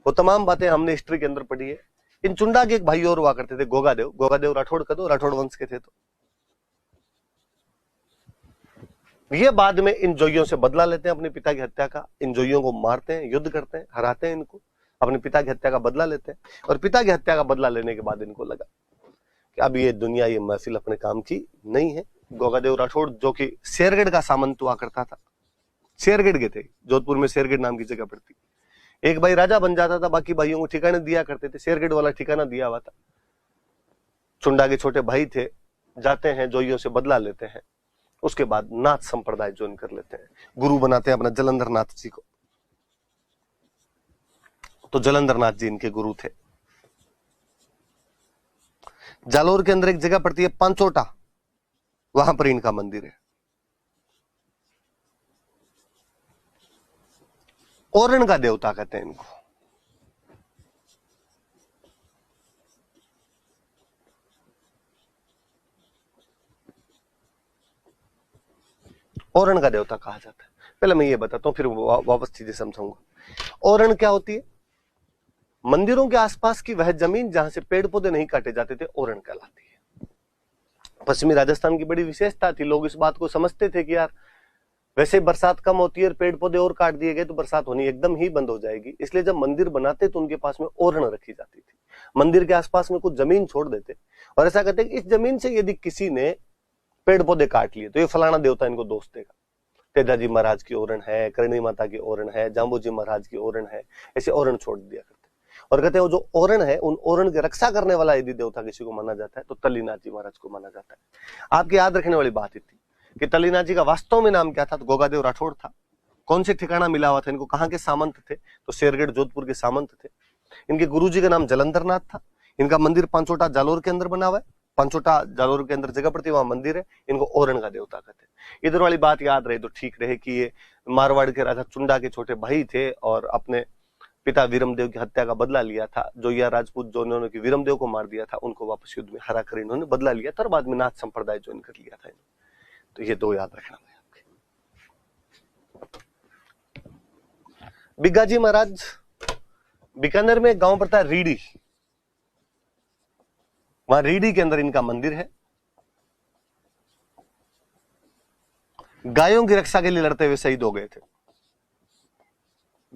वो तमाम बातें हमने हिस्ट्री के अंदर पढ़ी है। इन चुंडा के एक भाई और हुआ करते थे, गोगादेव। गोगादेव राठौड़ का दो, राठौड़ वंश के थे। तो ये बाद में इन जोइयों से बदला लेते हैं अपने पिता की हत्या का, इन जोइयों को मारते हैं, युद्ध करते हैं, हराते हैं इनको, अपने पिता की हत्या का बदला लेते हैं। और पिता की हत्या का बदला लेने के बाद इनको लगा कि अब ये दुनिया, ये महफिल अपने काम की नहीं है। गोगादेव राठौड़ जो कि शेरगढ़ का सामंत हुआ करता था, शेरगढ़ के थे, जोधपुर में शेरगढ़ नाम की जगह पड़ती। एक भाई राजा बन जाता था, बाकी भाइयों को ठिकाने दिया करते थे, शेरगढ़ वाला ठिकाना दिया हुआ था। चुंडा के छोटे भाई थे, जाते हैं जोइयों से बदला लेते हैं, उसके बाद नाथ संप्रदाय ज्वाइन कर लेते हैं, गुरु बनाते हैं अपना जलंधर नाथ जी को। तो जलंधर नाथ जी इनके गुरु थे। जालोर के अंदर एक जगह पड़ती है पांचोटा, वहां पर इनका मंदिर है। ओरण का देवता कहते हैं इनको। ओरण का देवता कहा जाता है। पहले मैं ये बताता हूं, फिर वापस चीजें समझाऊंगा। ओरण क्या होती है? मंदिरों के आसपास की वह जमीन जहां से पेड़ पौधे नहीं काटे जाते थे, ओरण कहलाती है। पश्चिमी राजस्थान की बड़ी विशेषता थी, लोग इस बात को समझते थे कि यार वैसे बरसात कम होती है और पेड़ पौधे और काट दिए गए तो बरसात होनी एकदम ही बंद हो जाएगी, इसलिए जब मंदिर बनाते तो उनके पास में ओरण रखी जाती थी। मंदिर के आसपास में कुछ जमीन छोड़ देते और ऐसा कहते कि इस जमीन से यदि किसी ने पेड़ पौधे काट लिए तो ये फलाना देवता इनको दोष देगा। तेजाजी महाराज की ओरण है, करणी माता की ओरण है, जाम्बूजी महाराज की ओरण है, ऐसे ओरण छोड़ दिया करते। और कहते हैं वो जो ओरण है, उन ओरण की रक्षा करने वाला यदि देवता किसी को माना जाता है तो तल्लीनाथ जी महाराज को माना जाता है। आपकी याद रखने वाली बात थी कि तल्लीनाथ जी का वास्तव में नाम क्या था? तो गोगादेव राठौड़ था। कौन से ठिकाना मिला हुआ था इनको? कहाँ के सामंत थे? तो शेरगढ़ जोधपुर के सामंत थे। इनके गुरुजी का नाम जलंधर नाथ था। इनका मंदिर पांचोटा जालोर के अंदर बना हुआ है। पांचोटा जालोर के अंदर जगह पड़ती है, वहां मंदिर है। इनको ओरण का देवता कहते हैं। इधर वाली बात याद रहे तो ठीक रहे कि ये मारवाड़ के राजा चुंडा के छोटे भाई थे और अपने पिता वीरमदेव की हत्या का बदला लिया था। जोइया राजपूत जो उन्होंने वीरमदेव को मार दिया था, उनको वापस युद्ध में हरा कर इन्होंने बदला लिया था और बाद में नाथ संप्रदाय ज्वाइन कर लिया था। तो ये दो याद रखना है आपके। बिग्गाजी महाराज, बीकानेर में एक गांव पड़ता है रीडी, वहां रीडी के अंदर इनका मंदिर है। गायों की रक्षा के लिए लड़ते हुए शहीद हो गए थे।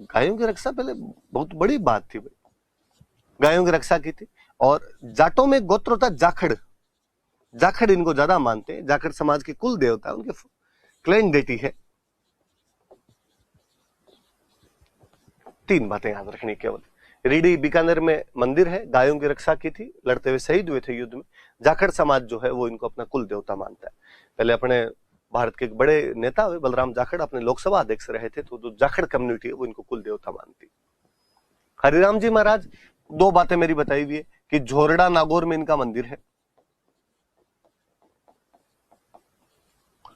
गायों की रक्षा पहले बहुत बड़ी बात थी भाई, गायों की रक्षा की थी। और जाटों में गोत्र होता जाखड़, जाखड़ इनको ज्यादा मानते हैं। जाखड़ समाज के कुल देवता, उनके क्लैन डेटी है। तीन बातें याद रखनी केवल। रीडी बीकानेर में मंदिर है, गायों की रक्षा की थी, लड़ते हुए शहीद हुए थे युद्ध में। जाखड़ समाज जो है वो इनको अपना कुल देवता मानता है। पहले अपने भारत के एक बड़े नेता हुए बलराम जाखड़, अपने लोकसभा अध्यक्ष रहे थे, तो जो जाखड़ कम्युनिटी है वो इनको कुल देवता मानती। हरिराम जी महाराज, दो बातें मेरी बताई हुई है कि झोरडा नागौर में इनका मंदिर है।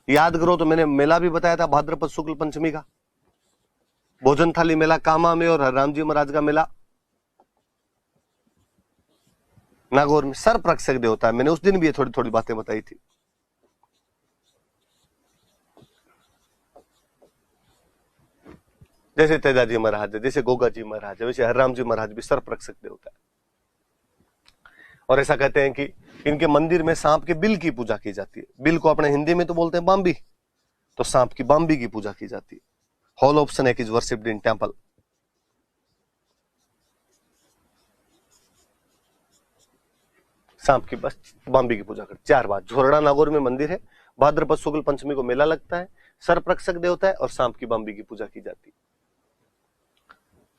याद करो तो मैंने मेला भी बताया था भाद्रपद शुक्ल पंचमी का, भोजन थाली मेला कामा में, और हरिराम जी महाराज का मेला नागौर में। सर्प रक्षक देवता है, मैंने उस दिन भी ये थोड़ी थोड़ी बातें बताई थी। जैसे तेजाजी महाराज है, जैसे गोगा जी महाराज है, वैसे हरिराम जी महाराज भी सर्प रक्षक देवता है। और ऐसा कहते हैं कि इनके मंदिर में सांप के बिल की पूजा की जाती है। बिल को अपने हिंदी में तो बोलते हैं बाम्बी, तो सांप की बाम्बी की पूजा की जाती है। Hole of snake is worshipped in temple. सांप की बस बाम्बी की पूजा करते। चार बात, झोरड़ा नागौर में मंदिर है, भाद्रपद शुक्ल पंचमी को मेला लगता है, सर्प रक्षक देवता है और सांप की बाम्बी की पूजा की जाती है।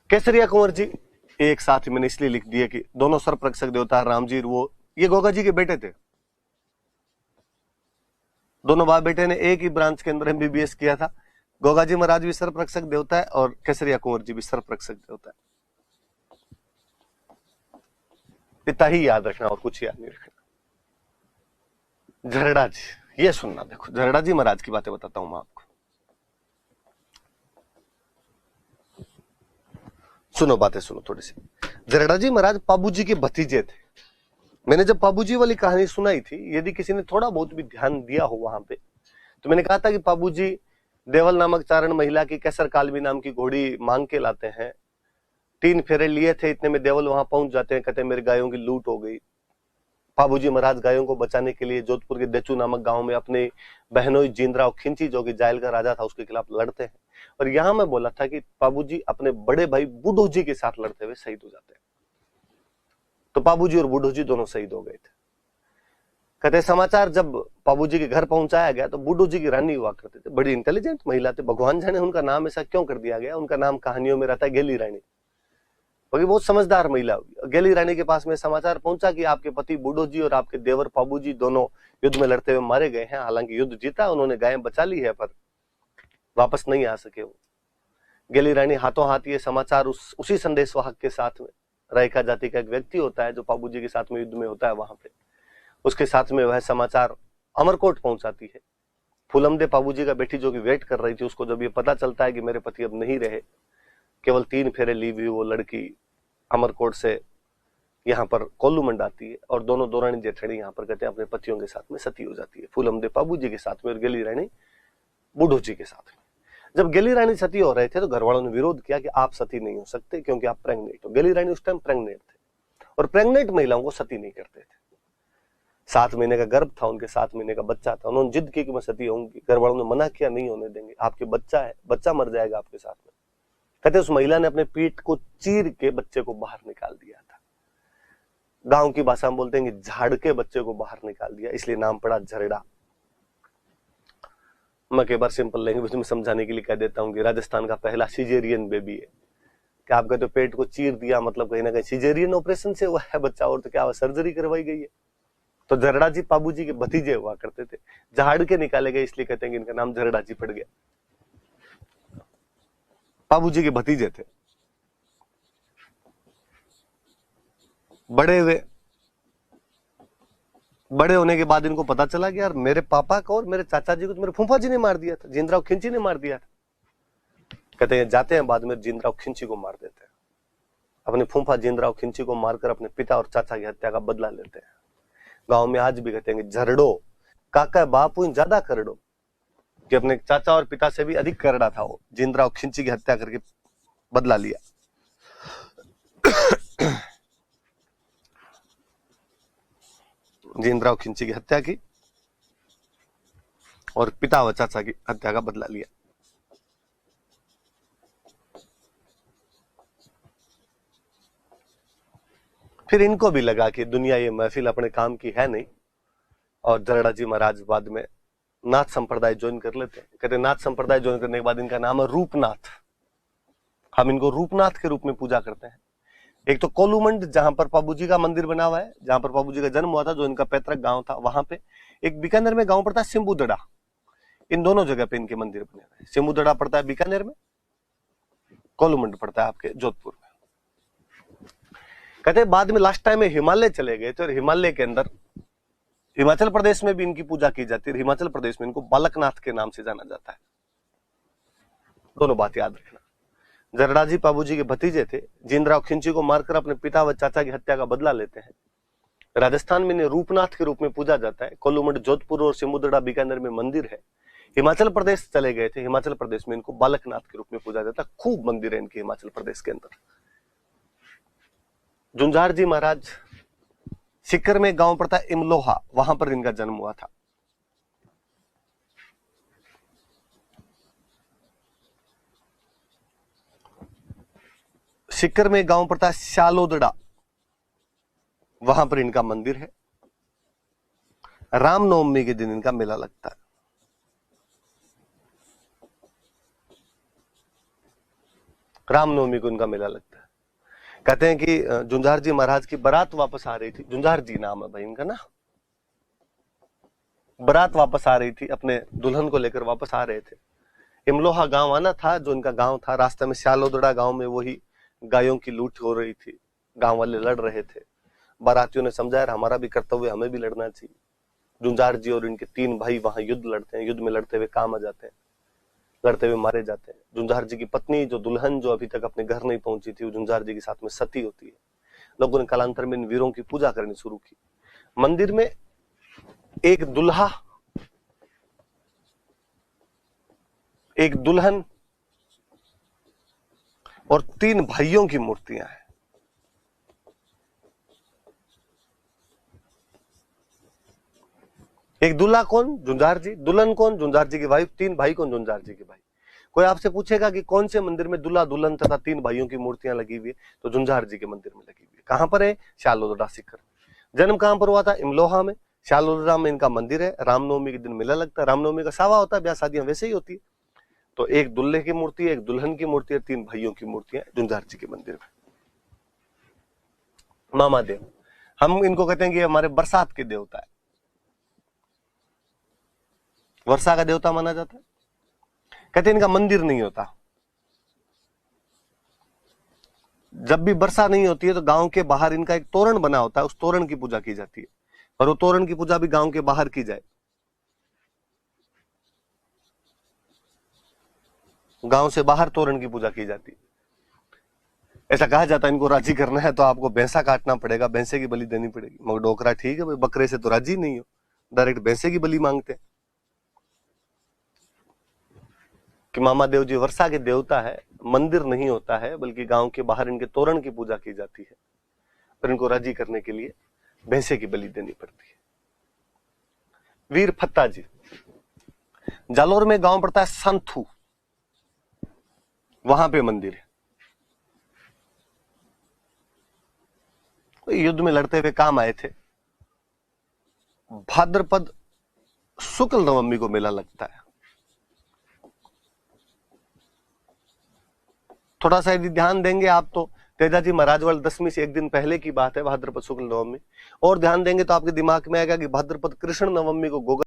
केसरिया कुंवर जी एक साथ ही मैंने इसलिए लिख दिया कि दोनों सर्प रक्षक देवता राम जी, वो ये गोगा जी के बेटे थे। दोनों बाप बेटे ने एक ही ब्रांच के अंदर एमबीबीएस किया था। गोगा जी महाराज भी सर्वरक्षक देवता है और केसरिया कुंवर जी भी सर्वरक्षक देवता है। इतना ही याद रखना और कुछ याद नहीं रखना। झरड़ा जी, ये सुनना, देखो झरड़ा जी महाराज की बातें बताता हूं मैं आपको। सुनो, बातें सुनो थोड़ी सी। झरड़ा जी महाराज पाबू जी के भतीजे थे। मैंने जब पाबू जी वाली कहानी सुनाई थी, यदि किसी ने थोड़ा बहुत भी ध्यान दिया हो वहां पे, तो मैंने कहा था कि पाबू जी देवल नामक चारण महिला की कैसर कालवी नाम की घोड़ी मांग के लाते हैं। 3 फेरे लिए थे, इतने में देवल वहां पहुंच जाते हैं, कहते हैं मेरी गायों की लूट हो गई। पाबू जी महाराज गायों को बचाने के लिए जोधपुर के देचू नामक गांव में अपने बहनोई जिंदराव खिंची, जो कि जायल का राजा था, उसके खिलाफ लड़ते हैं। और यहां मैं बोला था कि पाबू जी अपने बड़े भाई बूढ़ो जी के साथ लड़ते हुए शहीद हो जाते हैं। तो पाबू जी और बूढ़ो जी दोनों शहीद हो गए थे। कहते समाचार जब पाबू जी के घर पहुंचाया गया तो बूढ़ो जी की रानी हुआ करते थे, बड़ी इंटेलिजेंट महिला थे। भगवान जाने उनका नाम ऐसा क्यों कर दिया गया। उनका नाम कहानियों में रहता है गेली रानी, क्योंकि बहुत समझदार महिला हुई। गेली रानी के पास में समाचार पहुंचा कि आपके पति बूढ़ो जी और आपके देवर पाबू जी दोनों युद्ध में लड़ते हुए मारे गए हैं। हालांकि युद्ध जीता, उन्होंने गायें बचा ली है, पर वापस नहीं आ सके वो। गेली रानी हाथों हाथ ये समाचार उसी संदेशवाहक के साथ में, रायका जाति का एक व्यक्ति होता है जो पाबू जी के साथ में युद्ध में होता है वहां पे, उसके साथ में वह समाचार अमरकोट पहुंचाती है। फूलमदे पाबू जी का बेटी जो कि वेट कर रही थी, उसको जब ये पता चलता है कि मेरे पति अब नहीं रहे, केवल 3 फेरे ली हुई वो लड़की अमरकोट से यहाँ पर कोल्लू मंडाती है और दोनों दौरानी जेठड़ी यहाँ पर कहते हैं अपने पतियों के साथ में सती हो जाती है। फूलमदे पाबू जी के साथ में और गेली रानी बूढ़ो जी के साथ में। जब गेली रानी सती हो रहे थे तो घर वालों ने विरोध किया कि आप सती नहीं हो सकते क्योंकि आप प्रेग्नेंट हो। गेली रानी उस टाइम प्रेग्नेंट थे और प्रेग्नेंट महिलाओं को सती नहीं करते थे। 7 महीने का गर्भ था, उनके 7 महीने का बच्चा था। उन्होंने जिद की कि मैं सती होंगी। घर वालों ने मना किया, नहीं होने देंगे, आपके बच्चा है, बच्चा मर जाएगा आपके साथ में। कहते उस महिला ने अपने पीठ को चीर के बच्चे को बाहर निकाल दिया था। गांव की भाषा में बोलते हैं कि झाड़ के बच्चे को बाहर निकाल दिया, इसलिए नाम पड़ा झरड़ा। मैं कई बार सिंपल लैंग्वेज में समझाने के लिए कह देता हूं कि राजस्थान का पहला सिजेरियन बेबी है। क्या आप कहते हो पेट को चीर दिया, मतलब कहीं ना कहीं सिजेरियन ऑपरेशन से हुआ है बच्चा, और तो क्या सर्जरी करवाई गई है। तो झरड़ा जी पाबू जी के भतीजे हुआ करते थे, झाड़ के निकाले गए, इसलिए कहते हैं कि इनका नाम झरड़ा जी पड़ गया। पाबू जी के भतीजे थे। बड़े होने के बाद इनको पता चला कि यार मेरे पापा को और मेरे चाचा जी को तो मेरे फूफा जी ने मार दिया था, जिंदराव खिंची ने मार दिया था। कहते हैं जाते हैं बाद में जिंदराव खिंची को मार देते हैं। अपने फूफा जिंदराव खिंची को मारकर अपने पिता और चाचा की हत्या का बदला लेते हैं। गांव में आज भी कहते हैं कि झरड़ो काका बापू ज्यादा करड़ो, कि अपने चाचा और पिता से भी अधिक करड़ा था वो। जिंदराव खिंची की हत्या करके बदला लिया। जिंदराव खिंची की हत्या की और पिता व चाचा की हत्या का बदला लिया। फिर इनको भी लगा कि दुनिया ये महफिल अपने काम की है नहीं, और झरड़ा जी महाराज बाद में नाथ संप्रदाय ज्वाइन कर लेते हैं। कहते नाथ संप्रदाय ज्वाइन करने के बाद इनका नाम है रूपनाथ। हम इनको रूपनाथ के रूप में पूजा करते हैं। एक तो कोलूमंड जहां पर पाबू जी का मंदिर बना हुआ है, जहां पर पाबू जी का जन्म हुआ था, जो इनका पैतृक गांव था, वहां पे एक बीकानेर में गांव पड़ता है सिम्बुदड़ा। इन दोनों जगह पे इनके मंदिर बने हुए हैं। सिम्बुदड़ा पड़ता है बीकानेर में, कोलूमंड पड़ता है आपके जोधपुर में। कहते बाद में लास्ट टाइम में हिमालय चले गए थे और हिमालय के अंदर हिमाचल प्रदेश में भी इनकी पूजा की जाती है। हिमाचल प्रदेश में इनको बालकनाथ के नाम से जाना जाता है। दोनों बात याद रखना। झरड़ा जी पाबू जी के भतीजे थे, जिंदराव खिंची को मारकर अपने पिता व चाचा की हत्या का बदला लेते हैं। राजस्थान में इन्हें रूपनाथ के रूप में पूजा जाता है। कोलूमंड जोधपुर और सिमुद्रा बीकानेर में मंदिर है। हिमाचल प्रदेश चले गए थे, हिमाचल प्रदेश में इनको बालकनाथ के रूप में पूजा जाता है। खूब मंदिर है इनके हिमाचल प्रदेश के अंदर। झुंझार जी महाराज सिक्कर में गांव पड़ता है इमलोहा, वहां पर इनका जन्म हुआ था। सिक्कर में गांव पड़ता है शालोदड़ा, वहां पर इनका मंदिर है। रामनवमी के दिन इनका मेला लगता है। रामनवमी को इनका मेला लगता है। कहते हैं कि झुंझार जी महाराज की बारात वापस आ रही थी। झुंझार जी नाम है भाई इनका ना। बारात वापस आ रही थी, अपने दुल्हन को लेकर वापस आ रहे थे। इमलोहा गांव आना था, जो इनका गांव था। रास्ते में श्यालोदड़ा गांव में वही गायों की लूट हो रही थी, गांव वाले लड़ रहे थे। बारातियों ने समझाया हमारा भी कर्तव्य, हमें भी लड़ना चाहिए। जुंजार जी और इनके 3 भाई वहां युद्ध लड़ते हैं, युद्ध में लड़ते हुए काम आ जाते हैं, लड़ते हुए मारे जाते हैं। जुंजार जी की पत्नी, जो दुल्हन जो अभी तक अपने घर नहीं पहुंची थी, वो जुंजार जी के साथ में सती होती है। लोगों ने कालांतर में इन वीरों की पूजा करनी शुरू की। मंदिर में एक दुल्हा, एक दुल्हन और 3 भाइयों की मूर्तियां हैं। एक दूल्हा कौन? जुंजार जी। दुल्हन कौन? जुंजार जी की वाइफ। 3 भाई कौन? जुंजार जी के भाई। कोई आपसे पूछेगा कि कौन से मंदिर में दूल्हा दुल्हन तथा 3 भाइयों की मूर्तियां लगी हुई है, तो जुंजार जी के मंदिर में लगी हुई है। कहां पर है? श्यालोदड़ा सीकर। जन्म कहां पर हुआ था? इमलोहा में। श्यालोदड़ा में इनका मंदिर है। रामनवमी के दिन मेला लगता है, रामनवमी का सावा होता है, ब्याह शादियां वैसे ही होती है। तो एक दूल्हे की मूर्ति, एक दुल्हन की मूर्ति और 3 भाइयों की मूर्तियां जुंजार जी के मंदिर में। मामा देव, हम इनको कहते हैं कि हमारे बरसात के देवता है, वर्षा का देवता माना जाता है। कहते हैं इनका मंदिर नहीं होता। जब भी वर्षा नहीं होती है तो गांव के बाहर इनका एक तोरण बना होता है, उस तोरण की पूजा की जाती है। और वो तोरण की पूजा भी गांव के बाहर की जाए, गांव से बाहर तोरण की पूजा की जाती है। ऐसा कहा जाता है इनको राजी करना है तो आपको भैंसा काटना पड़ेगा, भैंसे की बलि देनी पड़ेगी। मगर डोकरा ठीक है भाई, बकरे से तो राजी नहीं हो, डायरेक्ट भैंसे की बलि मांगते हैं। कि मामा देव जी वर्षा के देवता है, मंदिर नहीं होता है, बल्कि गांव के बाहर इनके तोरण की पूजा की जाती है। और इनको राजी करने के लिए भैंसे की बलि देनी पड़ती है। वीर फत्ता जी, जालोर में गांव पड़ता है संथू, वहां पे मंदिर है। युद्ध में लड़ते हुए काम आए थे। भाद्रपद शुक्ल नवमी को मेला लगता है। थोड़ा सा यदि ध्यान देंगे आप तो तेजाजी महाराजवाल दशमी से 1 दिन पहले की बात है, भाद्रपद शुक्ल नवमी। और ध्यान देंगे तो आपके दिमाग में आएगा कि भाद्रपद कृष्ण नवमी को गोगा